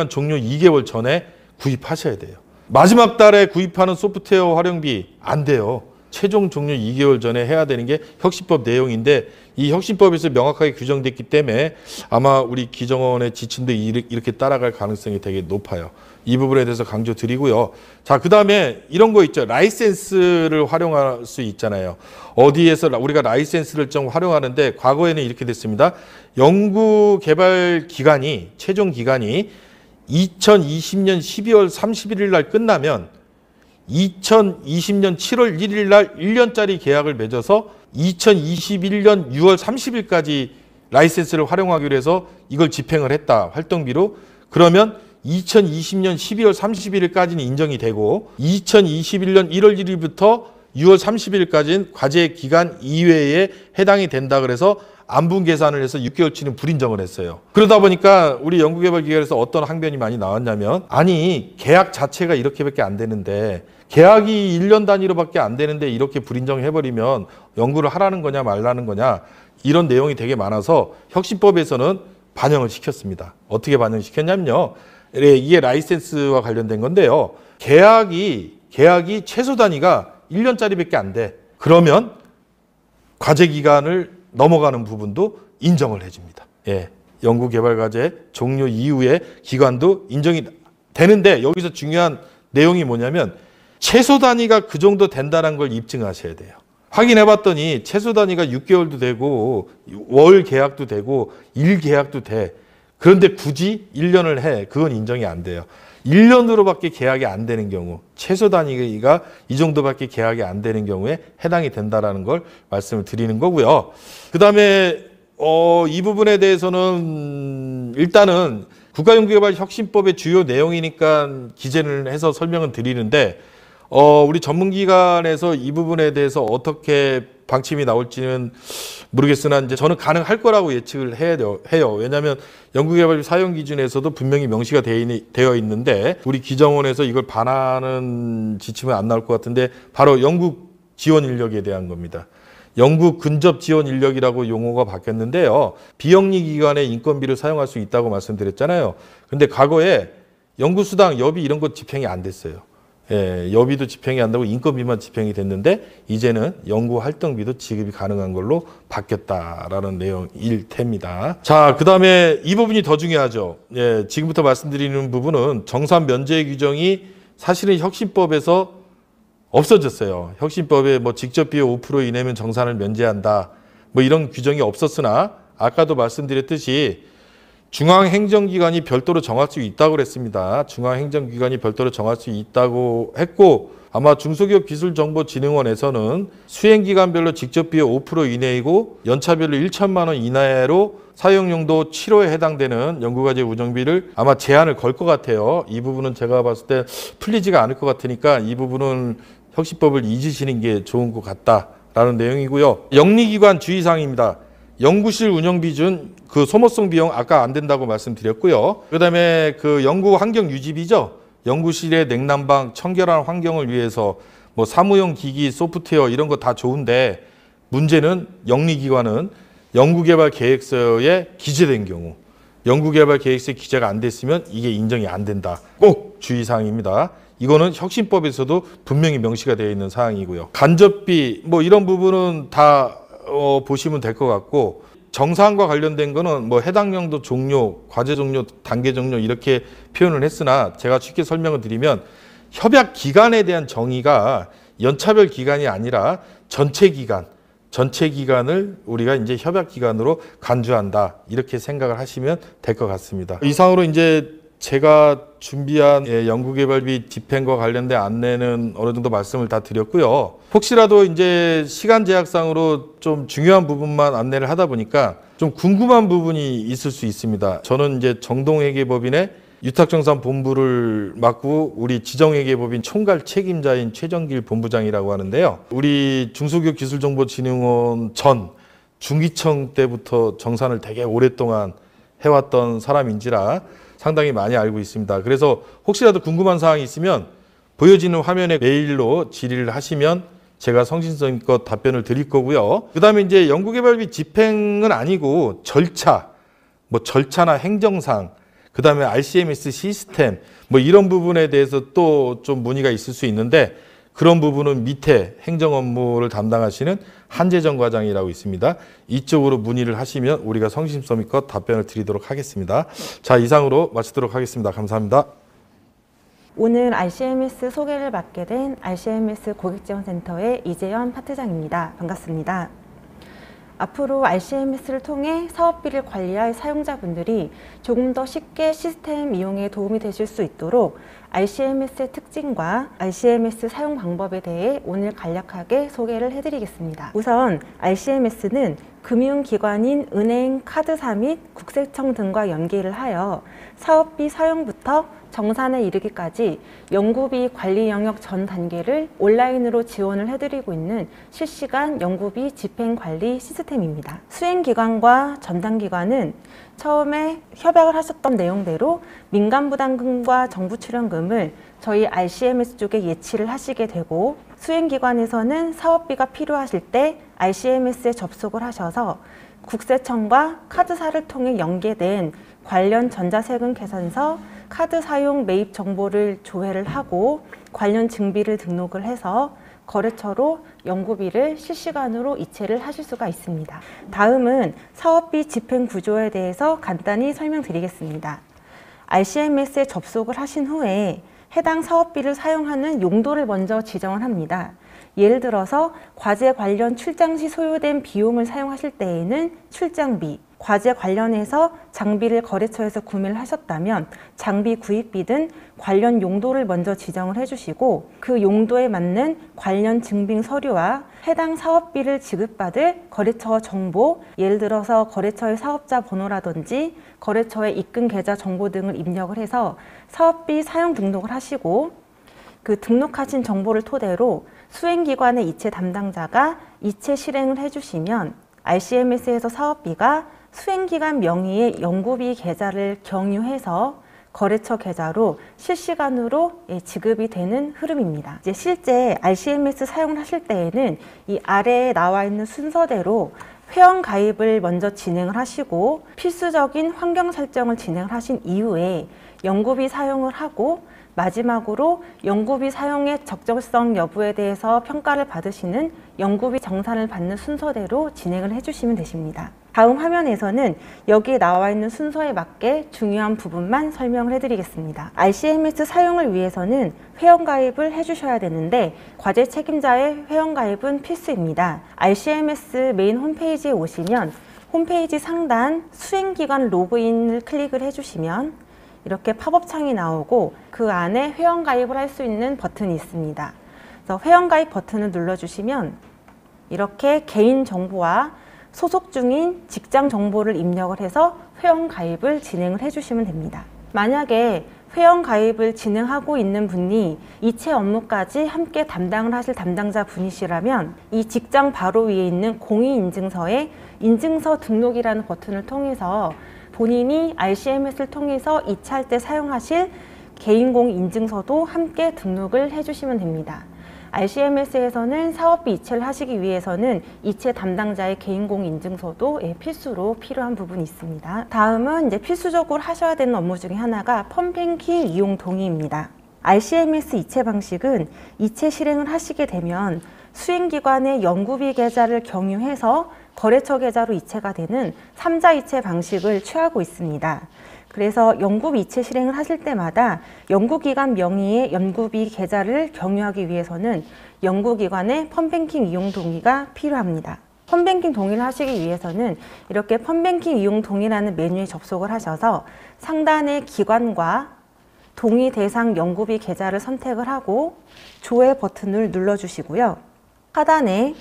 Speaker 1: 종료 2개월 전에 구입하셔야 돼요. 마지막 달에 구입하는 소프트웨어 활용비 안 돼요. 최종 종료 2개월 전에 해야 되는 게 혁신법 내용인데 이 혁신법에서 명확하게 규정됐기 때문에 아마 우리 기정원의 지침도 이렇게 따라갈 가능성이 되게 높아요. 이 부분에 대해서 강조드리고요. 자, 그 다음에 이런 거 있죠. 라이센스를 활용할 수 있잖아요. 어디에서 우리가 라이센스를 좀 활용하는데 과거에는 이렇게 됐습니다. 연구 개발 기간이, 최종 기간이 2020년 12월 31일 날 끝나면 2020년 7월 1일 날 1년짜리 계약을 맺어서 2021년 6월 30일까지 라이센스를 활용하기로 해서 이걸 집행을 했다. 활동비로. 그러면 2020년 12월 31일까지는 인정이 되고 2021년 1월 1일부터 6월 30일까지는 과제 기간 이외에 해당이 된다. 그래서 안분 계산을 해서 6개월치는 불인정을 했어요. 그러다 보니까 우리 연구개발기관에서 어떤 항변이 많이 나왔냐면 아니 계약 자체가 이렇게밖에 안 되는데 계약이 1년 단위로밖에 안 되는데 이렇게 불인정해버리면 연구를 하라는 거냐 말라는 거냐 이런 내용이 되게 많아서 혁신법에서는 반영을 시켰습니다. 어떻게 반영시켰냐면요. 이게 라이센스와 관련된 건데요. 계약이 최소 단위가 1년짜리밖에 안 돼. 그러면 과제 기간을 넘어가는 부분도 인정을 해줍니다. 예, 연구개발과제 종료 이후에 기간도 인정이 되는데 여기서 중요한 내용이 뭐냐면 최소 단위가 그 정도 된다는 걸 입증하셔야 돼요. 확인해봤더니 최소 단위가 6개월도 되고 월 계약도 되고 일 계약도 돼. 그런데 굳이 1년을 해. 그건 인정이 안 돼요. 1년으로밖에 계약이 안 되는 경우, 최소 단위가 이 정도밖에 계약이 안 되는 경우에 해당이 된다라는 걸 말씀을 드리는 거고요. 그 다음에 이 부분에 대해서는 일단은 국가연구개발혁신법의 주요 내용이니까 기재를 해서 설명을 드리는데 우리 전문기관에서 이 부분에 대해서 어떻게 방침이 나올지는 모르겠으나 이제 저는 가능할 거라고 예측을 해요. 왜냐하면 연구개발 사용기준에서도 분명히 명시가 되어 있는데 우리 기정원에서 이걸 반하는 지침은 안 나올 것 같은데 바로 연구 지원 인력에 대한 겁니다. 연구 근접 지원 인력이라고 용어가 바뀌었는데요. 비영리 기관의 인건비를 사용할 수 있다고 말씀드렸잖아요. 근데 과거에 연구수당, 여비 이런 거 집행이 안 됐어요. 예, 여비도 집행이 안 되고 인건비만 집행이 됐는데 이제는 연구활동비도 지급이 가능한 걸로 바뀌었다라는 내용일 테입니다. 자, 그 다음에 이 부분이 더 중요하죠. 예, 지금부터 말씀드리는 부분은 정산 면제 규정이 사실은 혁신법에서 없어졌어요. 혁신법에 뭐 직접비의 5% 이내면 정산을 면제한다. 뭐 이런 규정이 없었으나 아까도 말씀드렸듯이 중앙행정기관이 별도로 정할 수 있다고 그랬습니다. 중앙행정기관이 별도로 정할 수 있다고 했고 아마 중소기업기술정보진흥원에서는 수행기간별로 직접비의 5% 이내이고 연차별로 1천만 원 이내로 사용용도 7호에 해당되는 연구과제 우정비를 아마 제한을 걸 것 같아요. 이 부분은 제가 봤을 때 풀리지가 않을 것 같으니까 이 부분은 혁신법을 잊으시는 게 좋은 것 같다라는 내용이고요. 영리기관 주의사항입니다. 연구실 운영 비준 그 소모성 비용 아까 안 된다고 말씀드렸고요. 그다음에 그 연구 환경 유지비죠. 연구실의 냉난방 청결한 환경을 위해서 뭐 사무용 기기, 소프트웨어 이런 거 다 좋은데 문제는 영리기관은 연구개발 계획서에 기재된 경우 연구개발 계획서에 기재가 안 됐으면 이게 인정이 안 된다. 꼭 주의사항입니다. 이거는 혁신법에서도 분명히 명시가 되어 있는 사항이고요. 간접비 뭐 이런 부분은 다 보시면 될 것 같고, 정사항과 관련된 거는 뭐 해당 연도 종료, 과제 종료, 단계 종료 이렇게 표현을 했으나, 제가 쉽게 설명을 드리면 협약 기간에 대한 정의가 연차별 기간이 아니라 전체 기간을 우리가 이제 협약 기간으로 간주한다, 이렇게 생각을 하시면 될 것 같습니다. 이상으로 이제 제가 준비한 연구개발비 집행과 관련된 안내는 어느 정도 말씀을 다 드렸고요. 혹시라도 이제 시간 제약상으로 좀 중요한 부분만 안내를 하다 보니까 좀 궁금한 부분이 있을 수 있습니다. 저는 이제 정동회계법인의 유탁정산본부를 맡고 우리 지정회계법인 총괄 책임자인 최정길 본부장이라고 하는데요. 우리 중소기업기술정보진흥원 전 중기청 때부터 정산을 되게 오랫동안 해왔던 사람인지라 상당히 많이 알고 있습니다. 그래서 혹시라도 궁금한 사항이 있으면 보여지는 화면에 메일로 질의를 하시면 제가 성심성의껏 답변을 드릴 거고요. 그 다음에 이제 연구개발비 집행은 아니고 절차나 행정상, 그 다음에 RCMS 시스템 뭐 이런 부분에 대해서 또 좀 문의가 있을 수 있는데, 그런 부분은 밑에 행정 업무를 담당하시는 한재정 과장이라고 있습니다. 이쪽으로 문의를 하시면 우리가 성심성의껏 답변을 드리도록 하겠습니다. 자, 이상으로 마치도록 하겠습니다. 감사합니다.
Speaker 2: 오늘 RCMS 소개를 맡게 된 RCMS 고객지원센터의 이재현 파트장입니다. 반갑습니다. 앞으로 RCMS를 통해 사업비를 관리할 사용자분들이 조금 더 쉽게 시스템 이용에 도움이 되실 수 있도록 RCMS의 특징과 RCMS 사용 방법에 대해 오늘 간략하게 소개를 해드리겠습니다. 우선 RCMS는 금융기관인 은행, 카드사 및 국세청 등과 연계를 하여 사업비 사용부터 정산에 이르기까지 연구비 관리 영역 전 단계를 온라인으로 지원을 해드리고 있는 실시간 연구비 집행 관리 시스템입니다. 수행기관과 전담기관은 처음에 협약을 하셨던 내용대로 민간부담금과 정부출연금을 저희 RCMS 쪽에 예치를 하시게 되고, 수행기관에서는 사업비가 필요하실 때 RCMS에 접속을 하셔서 국세청과 카드사를 통해 연계된 관련 전자세금 계산서, 카드 사용 매입 정보를 조회를 하고 관련 증비를 등록을 해서 거래처로 연구비를 실시간으로 이체를 하실 수가 있습니다. 다음은 사업비 집행 구조에 대해서 간단히 설명드리겠습니다. RCMS에 접속을 하신 후에 해당 사업비를 사용하는 용도를 먼저 지정을 합니다. 예를 들어서 과제 관련 출장 시 소요된 비용을 사용하실 때에는 출장비, 과제 관련해서 장비를 거래처에서 구매를 하셨다면 장비 구입비 등 관련 용도를 먼저 지정을 해주시고, 그 용도에 맞는 관련 증빙 서류와 해당 사업비를 지급받을 거래처 정보, 예를 들어서 거래처의 사업자 번호라든지 거래처의 입금 계좌 정보 등을 입력을 해서 사업비 사용 등록을 하시고, 그 등록하신 정보를 토대로 수행기관의 이체 담당자가 이체 실행을 해주시면 RCMS에서 사업비가 수행기관 명의의 연구비 계좌를 경유해서 거래처 계좌로 실시간으로 지급이 되는 흐름입니다. 이제 실제 RCMS 사용을 하실 때에는 이 아래에 나와 있는 순서대로 회원 가입을 먼저 진행을 하시고 필수적인 환경 설정을 진행을 하신 이후에 연구비 사용을 하고, 마지막으로 연구비 사용의 적절성 여부에 대해서 평가를 받으시는 연구비 정산을 받는 순서대로 진행을 해주시면 되십니다. 다음 화면에서는 여기에 나와 있는 순서에 맞게 중요한 부분만 설명을 해드리겠습니다. RCMS 사용을 위해서는 회원가입을 해주셔야 되는데, 과제 책임자의 회원가입은 필수입니다. RCMS 메인 홈페이지에 오시면 홈페이지 상단 수행기관 로그인을 클릭을 해주시면 이렇게 팝업 창이 나오고, 그 안에 회원가입을 할 수 있는 버튼이 있습니다. 그래서 회원가입 버튼을 눌러주시면 이렇게 개인 정보와 소속 중인 직장 정보를 입력을 해서 회원가입을 진행을 해주시면 됩니다. 만약에 회원가입을 진행하고 있는 분이 이체 업무까지 함께 담당을 하실 담당자 분이시라면 이 직장 바로 위에 있는 공인인증서에 인증서 등록이라는 버튼을 통해서 본인이 RCMS를 통해서 이체할 때 사용하실 개인공인증서도 함께 등록을 해주시면 됩니다. RCMS에서는 사업비 이체를 하시기 위해서는 이체 담당자의 개인공인증서도 필수로 필요한 부분이 있습니다. 다음은 이제 필수적으로 하셔야 되는 업무 중에 하나가 펀뱅킹 이용 동의입니다. RCMS 이체 방식은 이체 실행을 하시게 되면 수행기관의 연구비 계좌를 경유해서 거래처 계좌로 이체가 되는 3자 이체 방식을 취하고 있습니다. 그래서 연구비 이체 실행을 하실 때마다 연구기관 명의의 연구비 계좌를 경유하기 위해서는 연구기관의 펀뱅킹 이용 동의가 필요합니다. 펀뱅킹 동의를 하시기 위해서는 이렇게 펀뱅킹 이용 동의라는 메뉴에 접속을 하셔서 상단의 기관과 동의 대상 연구비 계좌를 선택을 하고 조회 버튼을 눌러주시고요. 하단에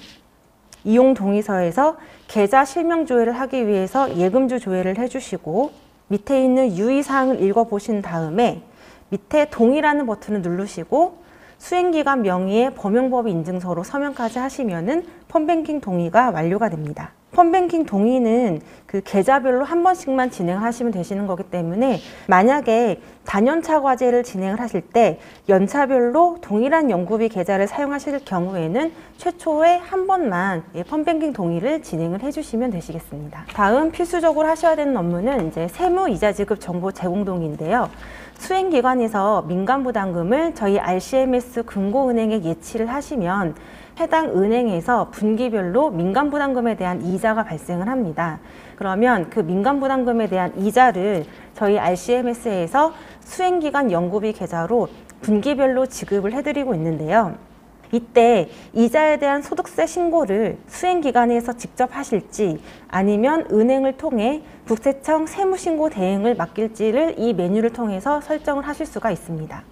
Speaker 2: 이용 동의서에서 계좌 실명 조회를 하기 위해서 예금주 조회를 해주시고 밑에 있는 유의사항을 읽어보신 다음에 밑에 동의라는 버튼을 누르시고 수행기관 명의의 범용법인 인증서로 서명까지 하시면은 펀뱅킹 동의가 완료가 됩니다. 펀뱅킹 동의는 그 계좌별로 한 번씩만 진행을 하시면 되시는 거기 때문에 만약에 단연차 과제를 진행을 하실 때 연차별로 동일한 연구비 계좌를 사용하실 경우에는 최초에 한 번만 펀뱅킹 동의를 진행을 해주시면 되시겠습니다. 다음 필수적으로 하셔야 되는 업무는 이제 세무이자 지급 정보 제공 동의인데요. 수행기관에서 민간부담금을 저희 RCMS 금고은행에 예치를 하시면 해당 은행에서 분기별로 민간부담금에 대한 이자가 발생을 합니다. 그러면 그 민간부담금에 대한 이자를 저희 RCMS에서 수행기관 연구비 계좌로 분기별로 지급을 해드리고 있는데요. 이때 이자에 대한 소득세 신고를 수행기관에서 직접 하실지 아니면 은행을 통해 국세청 세무신고 대행을 맡길지를 이 메뉴를 통해서 설정을 하실 수가 있습니다.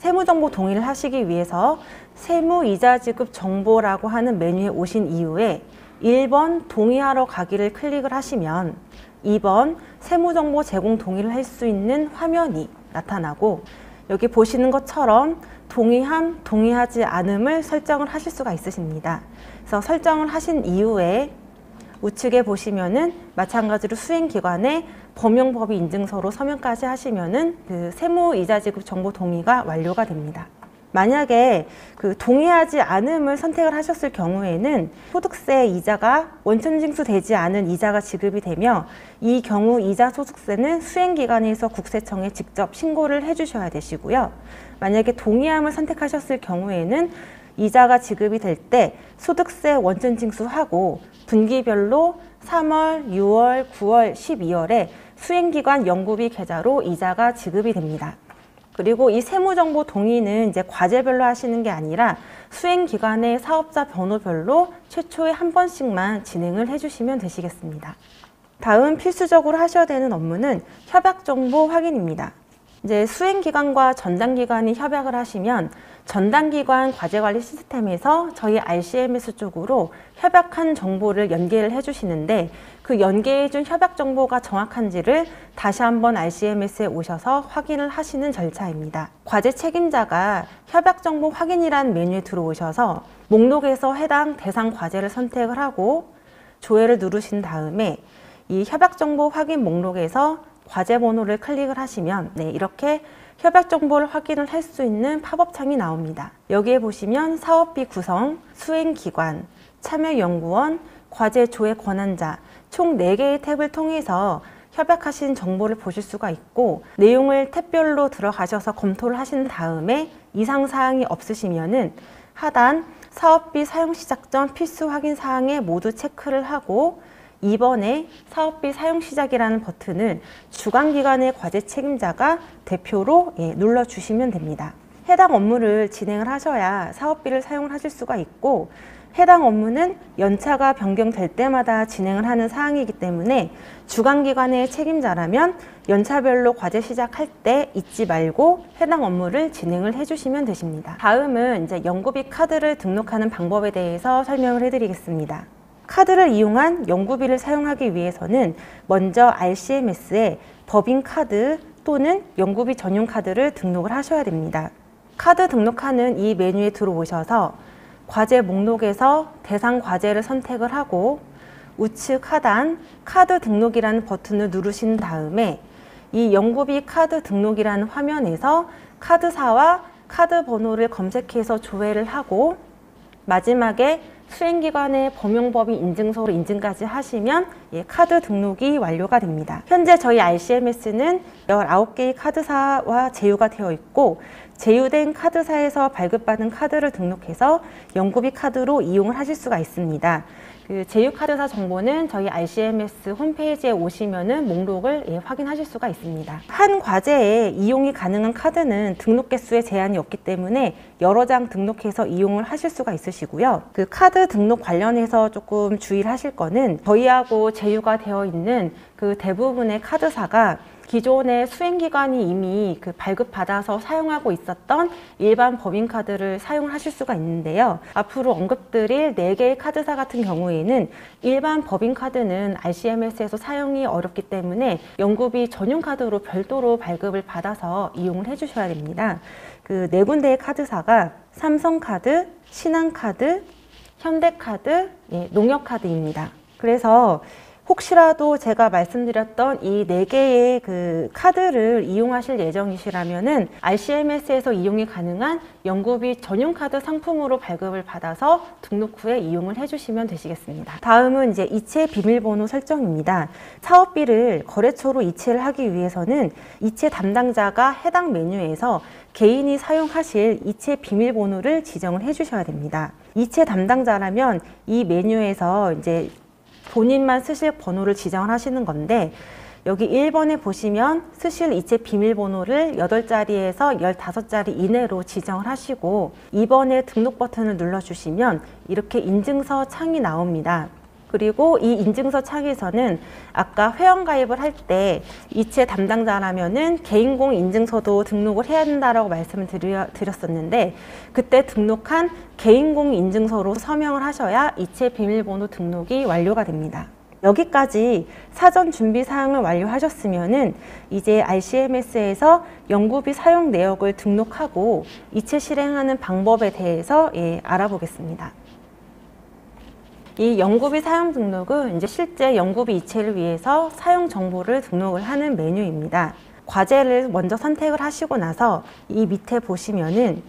Speaker 2: 세무정보 동의를 하시기 위해서 세무이자 지급 정보라고 하는 메뉴에 오신 이후에 1번 동의하러 가기를 클릭을 하시면 2번 세무정보 제공 동의를 할 수 있는 화면이 나타나고 여기 보시는 것처럼 동의함, 동의하지 않음을 설정을 하실 수가 있으십니다. 그래서 설정을 하신 이후에 우측에 보시면은 마찬가지로 수행기관의 범용법인 인증서로 서명까지 하시면은 그 세무이자 지급 정보 동의가 완료가 됩니다. 만약에 그 동의하지 않음을 선택을 하셨을 경우에는 소득세 이자가 원천징수 되지 않은 이자가 지급이 되며 이 경우 이자 소득세는 수행기관에서 국세청에 직접 신고를 해주셔야 되시고요. 만약에 동의함을 선택하셨을 경우에는 이자가 지급이 될 때 소득세 원천징수하고 분기별로 3월, 6월, 9월, 12월에 수행기관 연구비 계좌로 이자가 지급이 됩니다. 그리고 이 세무정보 동의는 이제 과제별로 하시는 게 아니라 수행기관의 사업자 번호별로 최초에 한 번씩만 진행을 해주시면 되시겠습니다. 다음 필수적으로 하셔야 되는 업무는 협약정보 확인입니다. 이제 수행기관과 전담기관이 협약을 하시면 전담기관 과제관리 시스템에서 저희 RCMS 쪽으로 협약한 정보를 연계를 해주시는데 그 연계해준 협약 정보가 정확한지를 다시 한번 RCMS에 오셔서 확인을 하시는 절차입니다. 과제 책임자가 협약 정보 확인이라는 메뉴에 들어오셔서 목록에서 해당 대상 과제를 선택을 하고 조회를 누르신 다음에 이 협약 정보 확인 목록에서 과제 번호를 클릭을 하시면 이렇게 협약 정보를 확인을 할 수 있는 팝업 창이 나옵니다. 여기에 보시면 사업비 구성, 수행기관, 참여연구원, 과제 조회 권한자 총 4개의 탭을 통해서 협약하신 정보를 보실 수가 있고 내용을 탭별로 들어가셔서 검토를 하신 다음에 이상 사항이 없으시면은 하단 사업비 사용 시작 전 필수 확인 사항에 모두 체크를 하고 2번에 사업비 사용 시작이라는 버튼을 주관기관의 과제 책임자가 대표로 눌러주시면 됩니다. 해당 업무를 진행을 하셔야 사업비를 사용을 하실 수가 있고 해당 업무는 연차가 변경될 때마다 진행을 하는 사항이기 때문에 주관기관의 책임자라면 연차별로 과제 시작할 때 잊지 말고 해당 업무를 진행을 해주시면 되십니다. 다음은 이제 연구비 카드를 등록하는 방법에 대해서 설명을 해드리겠습니다. 카드를 이용한 연구비를 사용하기 위해서는 먼저 RCMS에 법인카드 또는 연구비 전용 카드를 등록을 하셔야 됩니다. 카드 등록하는 이 메뉴에 들어오셔서 과제 목록에서 대상 과제를 선택을 하고 우측 하단 카드 등록이라는 버튼을 누르신 다음에 이 연구비 카드 등록이라는 화면에서 카드사와 카드 번호를 검색해서 조회를 하고 마지막에 수행기관의 범용법인 인증서로 인증까지 하시면 카드 등록이 완료가 됩니다. 현재 저희 RCMS는 19개의 카드사와 제휴가 되어 있고 제휴된 카드사에서 발급받은 카드를 등록해서 영구비 카드로 이용을 하실 수가 있습니다. 그 제휴 카드사 정보는 저희 RCMS 홈페이지에 오시면은 목록을 확인하실 수가 있습니다. 한 과제에 이용이 가능한 카드는 등록 개수에 제한이 없기 때문에 여러 장 등록해서 이용을 하실 수가 있으시고요. 그 카드 등록 관련해서 조금 주의를 하실 거는 저희하고 제휴가 되어 있는 그 대부분의 카드사가 기존의 수행기관이 이미 그 발급받아서 사용하고 있었던 일반 법인카드를 사용하실 수가 있는데요. 앞으로 언급드릴 4개의 카드사 같은 경우에는 일반 법인카드는 RCMS에서 사용이 어렵기 때문에 영구비 전용카드로 별도로 발급을 받아서 이용을 해주셔야 됩니다. 그 4군데의 카드사가 삼성카드, 신한카드, 현대카드, 농협카드입니다. 그래서 혹시라도 제가 말씀드렸던 이 4개의 그 카드를 이용하실 예정이시라면은 RCMS에서 이용이 가능한 영구비 전용카드 상품으로 발급을 받아서 등록 후에 이용을 해주시면 되시겠습니다. 다음은 이제 이체 비밀번호 설정입니다. 사업비를 거래처로 이체를 하기 위해서는 이체 담당자가 해당 메뉴에서 개인이 사용하실 이체 비밀번호를 지정을 해주셔야 됩니다. 이체 담당자라면 이 메뉴에서 이제 본인만 쓰실 번호를 지정을 하시는 건데 여기 1번에 보시면 쓰실 이체 비밀번호를 8자리에서 15자리 이내로 지정을 하시고 2번에 등록 버튼을 눌러주시면 이렇게 인증서 창이 나옵니다. 그리고 이 인증서 창에서는 아까 회원가입을 할 때 이체 담당자라면은 개인공 인증서도 등록을 해야 된다라고 말씀을 드렸었는데 그때 등록한 개인공 인증서로 서명을 하셔야 이체 비밀번호 등록이 완료가 됩니다. 여기까지 사전 준비 사항을 완료하셨으면은 이제 RCMS에서 영구비 사용 내역을 등록하고 이체 실행하는 방법에 대해서 알아보겠습니다. 이 영구비 사용 등록은 이제 실제 영구비 이체를 위해서 사용 정보를 등록을 하는 메뉴입니다. 과제를 먼저 선택을 하시고 나서 이 밑에 보시면은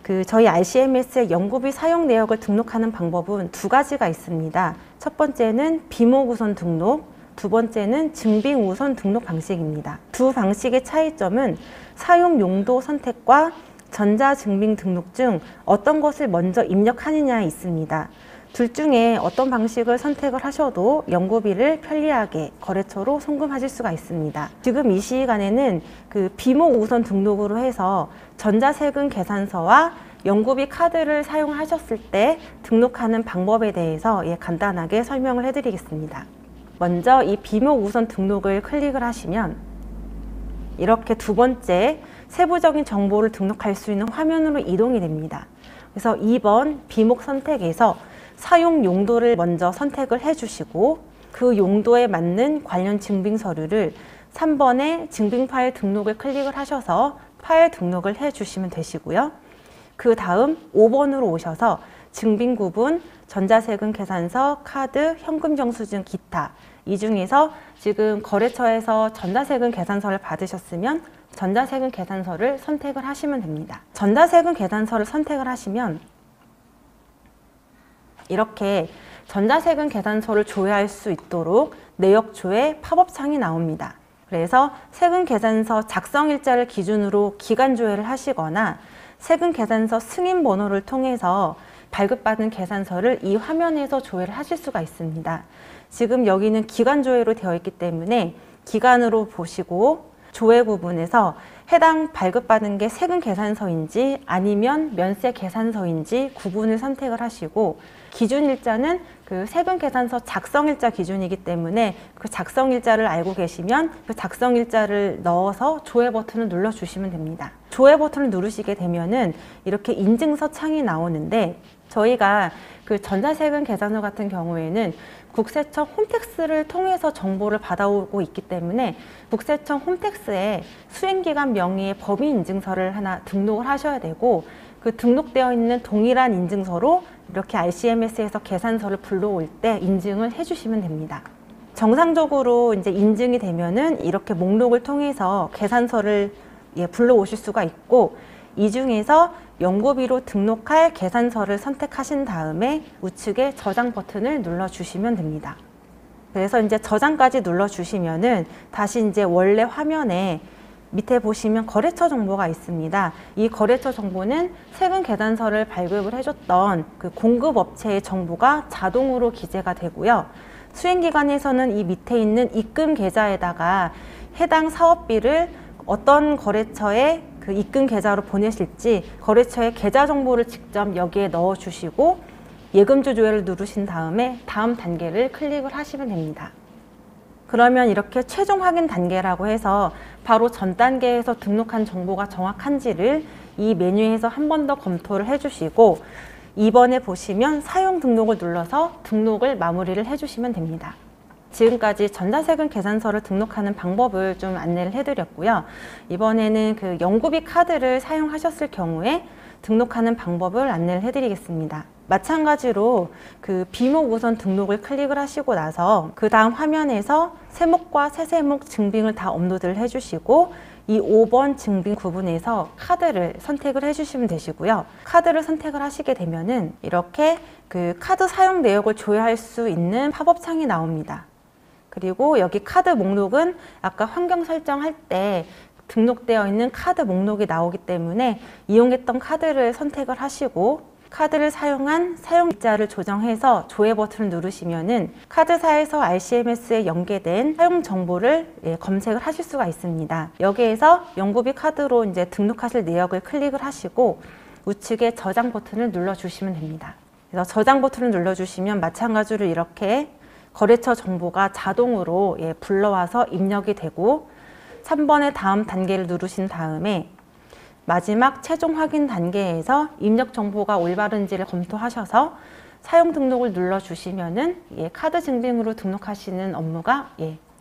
Speaker 2: 그 저희 RCMS의 영구비 사용 내역을 등록하는 방법은 2가지가 있습니다. 첫 번째는 비목 우선 등록, 두 번째는 증빙 우선 등록 방식입니다. 두 방식의 차이점은 사용 용도 선택과 전자증빙 등록 중 어떤 것을 먼저 입력하느냐에 있습니다. 둘 중에 어떤 방식을 선택을 하셔도 영구비를 편리하게 거래처로 송금하실 수가 있습니다. 지금 이 시간에는 그 비목 우선 등록으로 해서 전자세금 계산서와 영구비 카드를 사용하셨을 때 등록하는 방법에 대해서 간단하게 설명을 해드리겠습니다. 먼저 이 비목 우선 등록을 클릭을 하시면 이렇게 2번째 세부적인 정보를 등록할 수 있는 화면으로 이동이 됩니다. 그래서 2번 비목 선택에서 사용 용도를 먼저 선택을 해주시고 그 용도에 맞는 관련 증빙 서류를 3번의 증빙 파일 등록을 클릭을 하셔서 파일 등록을 해주시면 되시고요. 그 다음 5번으로 오셔서 증빙 구분, 전자세금 계산서, 카드, 현금 영수증, 기타 이 중에서 지금 거래처에서 전자세금 계산서를 받으셨으면 전자세금 계산서를 선택을 하시면 됩니다. 전자세금 계산서를 선택을 하시면 이렇게 전자세금 계산서를 조회할 수 있도록 내역 조회 팝업 창이 나옵니다. 그래서 세금 계산서 작성 일자를 기준으로 기간 조회를 하시거나 세금 계산서 승인 번호를 통해서 발급받은 계산서를 이 화면에서 조회를 하실 수가 있습니다. 지금 여기는 기간 조회로 되어 있기 때문에 기간으로 보시고 조회 구분에서 해당 발급받은 게 세금 계산서인지 아니면 면세 계산서인지 구분을 선택을 하시고 기준 일자는 그 세금 계산서 작성 일자 기준이기 때문에 그 작성 일자를 알고 계시면 그 작성 일자를 넣어서 조회 버튼을 눌러 주시면 됩니다. 조회 버튼을 누르시게 되면은 이렇게 인증서 창이 나오는데 저희가 그 전자세금 계산서 같은 경우에는 국세청 홈택스를 통해서 정보를 받아오고 있기 때문에 국세청 홈택스에 수행기관 명의의 법인인증서를 하나 등록을 하셔야 되고 그 등록되어 있는 동일한 인증서로 이렇게 RCMS에서 계산서를 불러올 때 인증을 해주시면 됩니다. 정상적으로 이제 인증이 되면은 이렇게 목록을 통해서 계산서를 불러오실 수가 있고 이 중에서 연구비로 등록할 계산서를 선택하신 다음에 우측에 저장 버튼을 눌러주시면 됩니다. 그래서 이제 저장까지 눌러주시면은 다시 이제 원래 화면에 밑에 보시면 거래처 정보가 있습니다. 이 거래처 정보는 세금 계산서를 발급을 해줬던 그 공급업체의 정보가 자동으로 기재가 되고요. 수행기관에서는 이 밑에 있는 입금 계좌에다가 해당 사업비를 어떤 거래처에 그 입금 계좌로 보내실지 거래처의 계좌 정보를 직접 여기에 넣어주시고 예금주 조회를 누르신 다음에 다음 단계를 클릭을 하시면 됩니다. 그러면 이렇게 최종 확인 단계라고 해서 바로 전 단계에서 등록한 정보가 정확한지를 이 메뉴에서 한 번 더 검토를 해주시고 2번에 보시면 사용 등록을 눌러서 등록을 마무리를 해주시면 됩니다. 지금까지 전자세금 계산서를 등록하는 방법을 좀 안내를 해드렸고요. 이번에는 그 연구비 카드를 사용하셨을 경우에 등록하는 방법을 안내를 해드리겠습니다. 마찬가지로 그 비목 우선 등록을 클릭을 하시고 나서 그 다음 화면에서 세목과 세세목 증빙을 다 업로드를 해주시고 이 5번 증빙 부분에서 카드를 선택을 해주시면 되시고요. 카드를 선택을 하시게 되면은 이렇게 그 카드 사용 내역을 조회할 수 있는 팝업 창이 나옵니다. 그리고 여기 카드 목록은 아까 환경 설정할 때 등록되어 있는 카드 목록이 나오기 때문에 이용했던 카드를 선택을 하시고 카드를 사용한 사용일자를 조정해서 조회 버튼을 누르시면은 카드사에서 RCMS에 연계된 사용 정보를 검색을 하실 수가 있습니다. 여기에서 연구비 카드로 이제 등록하실 내역을 클릭을 하시고 우측에 저장 버튼을 눌러주시면 됩니다. 그래서 저장 버튼을 눌러주시면 마찬가지로 이렇게 거래처 정보가 자동으로 불러와서 입력이 되고 3번의 다음 단계를 누르신 다음에 마지막 최종 확인 단계에서 입력 정보가 올바른지를 검토하셔서 사용 등록을 눌러주시면은 카드 증빙으로 등록하시는 업무가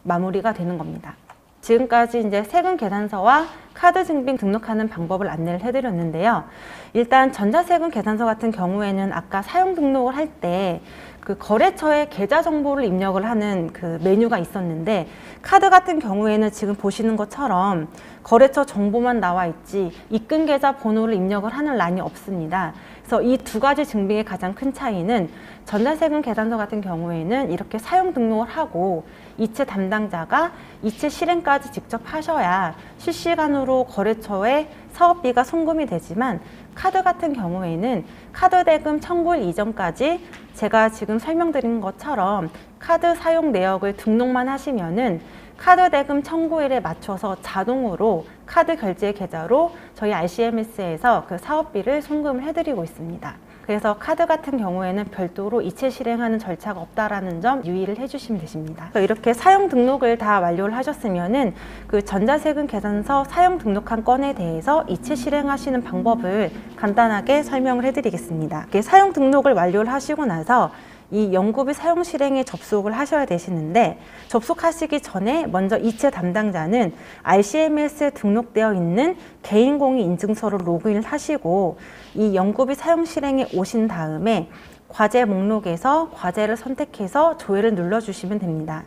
Speaker 2: 마무리가 되는 겁니다. 지금까지 이제 세금 계산서와 카드 증빙 등록하는 방법을 안내를 해드렸는데요. 일단 전자세금 계산서 같은 경우에는 아까 사용 등록을 할 때 그 거래처의 계좌 정보를 입력을 하는 그 메뉴가 있었는데 카드 같은 경우에는 지금 보시는 것처럼 거래처 정보만 나와 있지 입금 계좌 번호를 입력을 하는 란이 없습니다. 그래서 이 두 가지 증빙의 가장 큰 차이는 전자세금 계산서 같은 경우에는 이렇게 사용 등록을 하고 이체 담당자가 이체 실행까지 직접 하셔야 실시간으로 거래처에 사업비가 송금이 되지만 카드 같은 경우에는 카드 대금 청구일 이전까지 제가 지금 설명드린 것처럼 카드 사용 내역을 등록만 하시면은 카드 대금 청구일에 맞춰서 자동으로 카드 결제 계좌로 저희 RCMS에서 그 사업비를 송금을 해드리고 있습니다. 그래서 카드 같은 경우에는 별도로 이체 실행하는 절차가 없다라는 점 유의를 해주시면 되십니다. 이렇게 사용 등록을 다 완료를 하셨으면은 그 전자세금 계산서 사용 등록한 건에 대해서 이체 실행하시는 방법을 간단하게 설명을 해드리겠습니다. 이렇게 사용 등록을 완료를 하시고 나서 이 연구비 사용 실행에 접속을 하셔야 되시는데 접속하시기 전에 먼저 이체 담당자는 RCMS에 등록되어 있는 개인공인인증서로 로그인을 하시고 이 연구비 사용 실행에 오신 다음에 과제 목록에서 과제를 선택해서 조회를 눌러주시면 됩니다.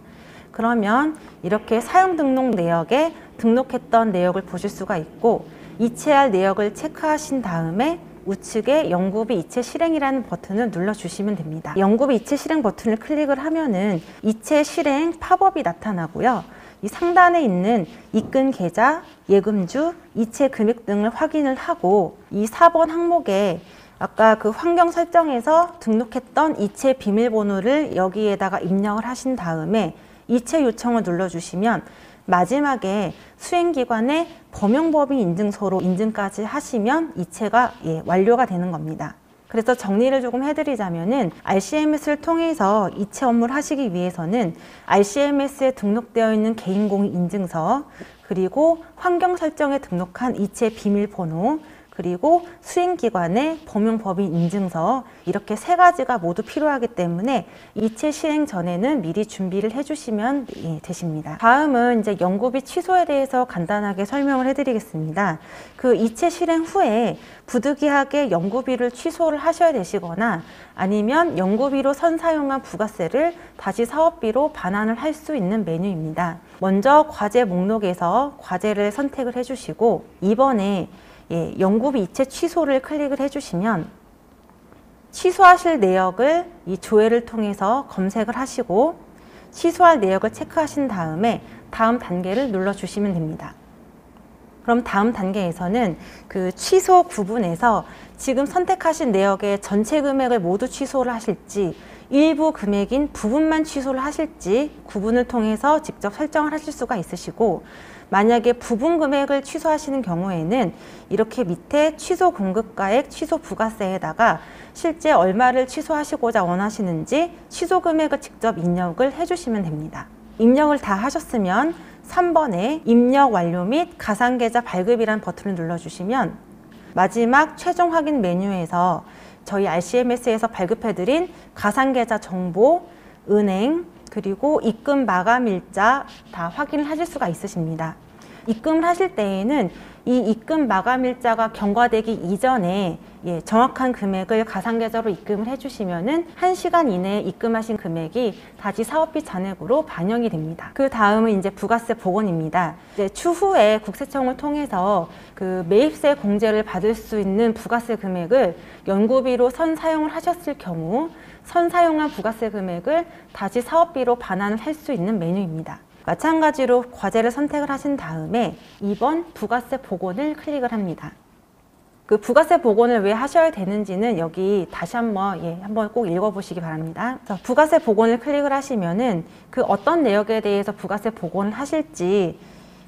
Speaker 2: 그러면 이렇게 사용 등록 내역에 등록했던 내역을 보실 수가 있고 이체할 내역을 체크하신 다음에 우측에 연구비 이체 실행이라는 버튼을 눌러주시면 됩니다. 연구비 이체 실행 버튼을 클릭을 하면은 이체 실행 팝업이 나타나고요. 이 상단에 있는 입금 계좌, 예금주, 이체 금액 등을 확인을 하고 이 4번 항목에 아까 그 환경 설정에서 등록했던 이체 비밀번호를 여기에다가 입력을 하신 다음에 이체 요청을 눌러주시면 마지막에 수행기관의 범용법인 인증서로 인증까지 하시면 이체가 완료가 되는 겁니다. 그래서 정리를 조금 해드리자면은 RCMS를 통해서 이체 업무를 하시기 위해서는 RCMS에 등록되어 있는 개인공인인증서 그리고 환경 설정에 등록한 이체 비밀번호 그리고 수행기관의 범용법인 인증서 이렇게 세 가지가 모두 필요하기 때문에 이체 실행 전에는 미리 준비를 해주시면 되십니다. 다음은 이제 연구비 취소에 대해서 간단하게 설명을 해드리겠습니다. 그 이체 실행 후에 부득이하게 연구비를 취소를 하셔야 되시거나 아니면 연구비로 선사용한 부가세를 다시 사업비로 반환을 할 수 있는 메뉴입니다. 먼저 과제 목록에서 과제를 선택을 해주시고 이번에 연구비 이체 취소를 클릭을 해주시면 취소하실 내역을 이 조회를 통해서 검색을 하시고 취소할 내역을 체크하신 다음에 다음 단계를 눌러주시면 됩니다. 그럼 다음 단계에서는 그 취소 구분에서 지금 선택하신 내역의 전체 금액을 모두 취소를 하실지 일부 금액인 부분만 취소를 하실지 구분을 통해서 직접 설정을 하실 수가 있으시고, 만약에 부분 금액을 취소하시는 경우에는 이렇게 밑에 취소 공급가액, 취소 부가세에다가 실제 얼마를 취소하시고자 원하시는지 취소 금액을 직접 입력을 해주시면 됩니다. 입력을 다 하셨으면 3번에 입력 완료 및 가상계좌 발급이란 버튼을 눌러주시면 마지막 최종 확인 메뉴에서 저희 RCMS에서 발급해드린 가상계좌 정보, 은행, 그리고 입금 마감일자 다 확인을 하실 수가 있으십니다. 입금을 하실 때에는 이 입금 마감일자가 경과되기 이전에 정확한 금액을 가상계좌로 입금을 해주시면은 1시간 이내에 입금하신 금액이 다시 사업비 잔액으로 반영이 됩니다. 그 다음은 이제 부가세 복원입니다. 이제 추후에 국세청을 통해서 그 매입세 공제를 받을 수 있는 부가세 금액을 연구비로 선 사용을 하셨을 경우 선 사용한 부가세 금액을 다시 사업비로 반환을 할 수 있는 메뉴입니다. 마찬가지로 과제를 선택을 하신 다음에 2번 부가세 복원을 클릭을 합니다. 그 부가세 복원을 왜 하셔야 되는지는 여기 다시 한번 꼭 읽어보시기 바랍니다. 부가세 복원을 클릭을 하시면은 그 어떤 내역에 대해서 부가세 복원을 하실지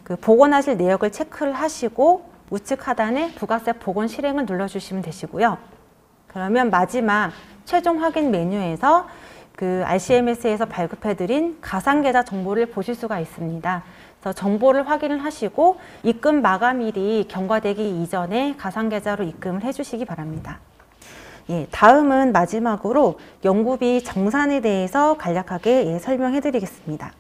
Speaker 2: 그 복원하실 내역을 체크를 하시고 우측 하단에 부가세 복원 실행을 눌러주시면 되시고요. 그러면 마지막 최종 확인 메뉴에서 그 RCMS에서 발급해드린 가상계좌 정보를 보실 수가 있습니다. 그래서 정보를 확인을 하시고 입금 마감일이 경과되기 이전에 가상계좌로 입금을 해주시기 바랍니다. 다음은 마지막으로 연구비 정산에 대해서 간략하게 설명해드리겠습니다.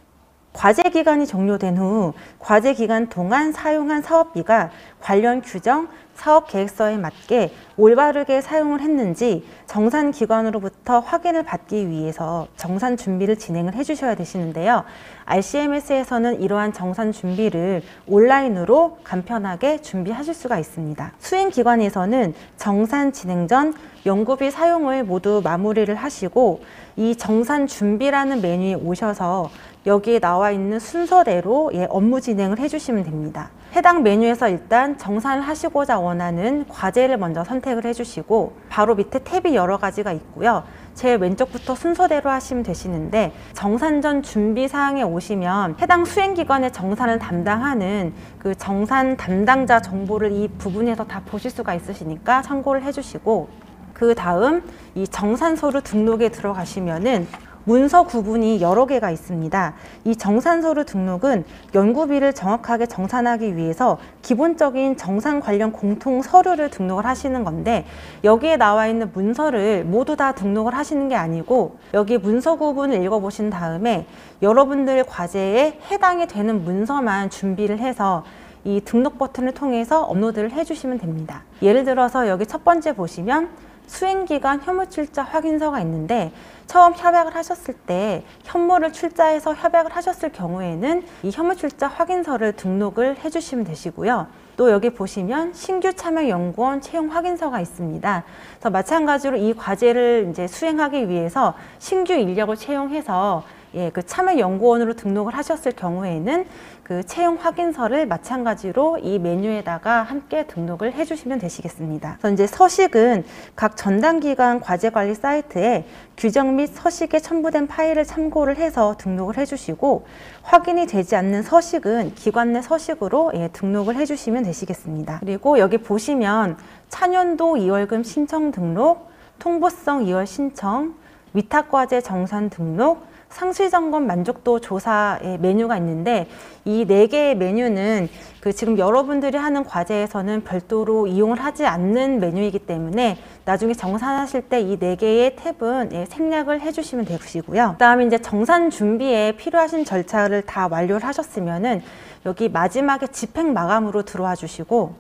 Speaker 2: 과제 기간이 종료된 후 과제 기간 동안 사용한 사업비가 관련 규정, 사업 계획서에 맞게 올바르게 사용을 했는지 정산기관으로부터 확인을 받기 위해서 정산 준비를 진행을 해주셔야 되시는데요. RCMS에서는 이러한 정산 준비를 온라인으로 간편하게 준비하실 수가 있습니다. 수행기관에서는 정산 진행 전 연구비 사용을 모두 마무리를 하시고 이 정산 준비라는 메뉴에 오셔서 여기에 나와 있는 순서대로 업무 진행을 해주시면 됩니다. 해당 메뉴에서 일단 정산을 하시고자 원하는 과제를 먼저 선택을 해주시고 바로 밑에 탭이 여러 가지가 있고요. 제일 왼쪽부터 순서대로 하시면 되시는데 정산 전 준비 사항에 오시면 해당 수행기관의 정산을 담당하는 그 정산 담당자 정보를 이 부분에서 다 보실 수가 있으시니까 참고를 해주시고, 그 다음 이 정산서류 등록에 들어가시면은 문서 구분이 여러 개가 있습니다. 이 정산서류 등록은 연구비를 정확하게 정산하기 위해서 기본적인 정산 관련 공통 서류를 등록을 하시는 건데, 여기에 나와 있는 문서를 모두 다 등록을 하시는 게 아니고 여기 문서 구분을 읽어보신 다음에 여러분들 과제에 해당이 되는 문서만 준비를 해서 이 등록 버튼을 통해서 업로드를 해주시면 됩니다. 예를 들어서 여기 첫 번째 보시면 수행기간 현무출자 확인서가 있는데, 처음 협약을 하셨을 때 현무를 출자해서 협약을 하셨을 경우에는 이 현무출자 확인서를 등록을 해주시면 되시고요. 또 여기 보시면 신규 참여연구원 채용 확인서가 있습니다. 그래서 마찬가지로 이 과제를 이제 수행하기 위해서 신규 인력을 채용해서 그 참여연구원으로 등록을 하셨을 경우에는 그 채용 확인서를 마찬가지로 이 메뉴에다가 함께 등록을 해주시면 되시겠습니다. 그래서 이제 서식은 각 전담기관 과제관리 사이트에 규정 및 서식에 첨부된 파일을 참고를 해서 등록을 해주시고, 확인이 되지 않는 서식은 기관 내 서식으로 등록을 해주시면 되시겠습니다. 그리고 여기 보시면 차년도 2월금 신청 등록, 통보성 2월 신청, 위탁과제 정산 등록, 상시점검 만족도 조사의 메뉴가 있는데, 이 4개의 메뉴는 그 지금 여러분들이 하는 과제에서는 별도로 이용을 하지 않는 메뉴이기 때문에 나중에 정산하실 때 이 4개의 탭은 생략을 해주시면 되시고요. 그 다음에 이제 정산 준비에 필요하신 절차를 다 완료를 하셨으면은 여기 마지막에 집행 마감으로 들어와 주시고,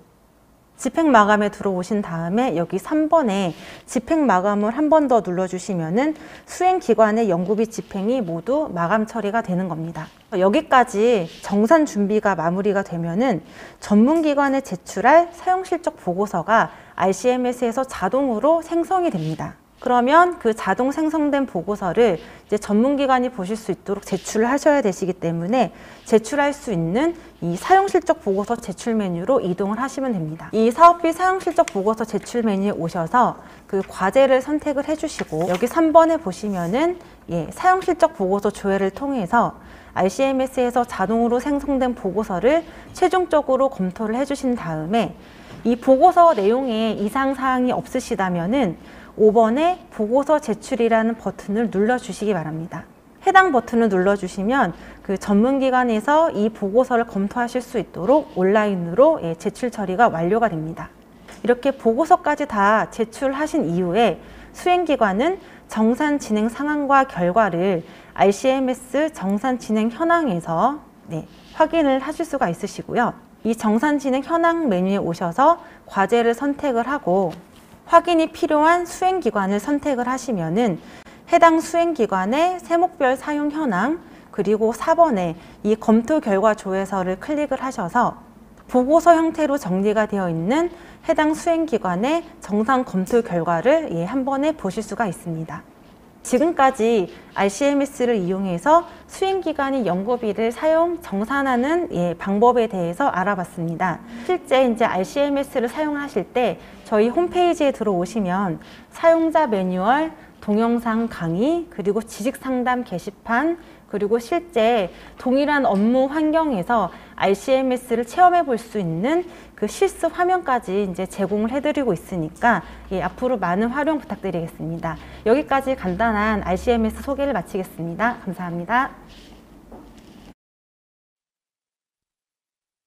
Speaker 2: 집행 마감에 들어오신 다음에 여기 3번에 집행 마감을 한 번 더 눌러주시면은 수행기관의 연구비 집행이 모두 마감 처리가 되는 겁니다. 여기까지 정산 준비가 마무리가 되면은 전문기관에 제출할 사용실적 보고서가 RCMS에서 자동으로 생성이 됩니다. 그러면 그 자동 생성된 보고서를 이제 전문기관이 보실 수 있도록 제출을 하셔야 되시기 때문에 제출할 수 있는 이 사용실적 보고서 제출 메뉴로 이동을 하시면 됩니다. 이 사업비 사용실적 보고서 제출 메뉴에 오셔서 그 과제를 선택을 해주시고 여기 3번에 보시면은 사용실적 보고서 조회를 통해서 RCMS에서 자동으로 생성된 보고서를 최종적으로 검토를 해주신 다음에 이 보고서 내용에 이상사항이 없으시다면은 5번에 보고서 제출이라는 버튼을 눌러주시기 바랍니다. 해당 버튼을 눌러주시면 그 전문기관에서 이 보고서를 검토하실 수 있도록 온라인으로 제출 처리가 완료가 됩니다. 이렇게 보고서까지 다 제출하신 이후에 수행기관은 정산 진행 상황과 결과를 RCMS 정산 진행 현황에서 확인을 하실 수가 있으시고요. 이 정산 진행 현황 메뉴에 오셔서 과제를 선택을 하고 확인이 필요한 수행기관을 선택을 하시면은 해당 수행기관의 세목별 사용 현황 그리고 4번에 이 검토 결과 조회서를 클릭을 하셔서 보고서 형태로 정리가 되어 있는 해당 수행기관의 정상 검토 결과를 한 번에 보실 수가 있습니다. 지금까지 RCMS를 이용해서 수행기관이 연구비를 사용 정산하는 방법에 대해서 알아봤습니다. 실제 이제 RCMS를 사용하실 때 저희 홈페이지에 들어오시면 사용자 매뉴얼, 동영상 강의, 그리고 지식상담 게시판, 그리고 실제 동일한 업무 환경에서 RCMS를 체험해 볼 수 있는 그 실습 화면까지 이제 제공을 해드리고 있으니까 앞으로 많은 활용 부탁드리겠습니다. 여기까지 간단한 RCMS 소개를 마치겠습니다. 감사합니다.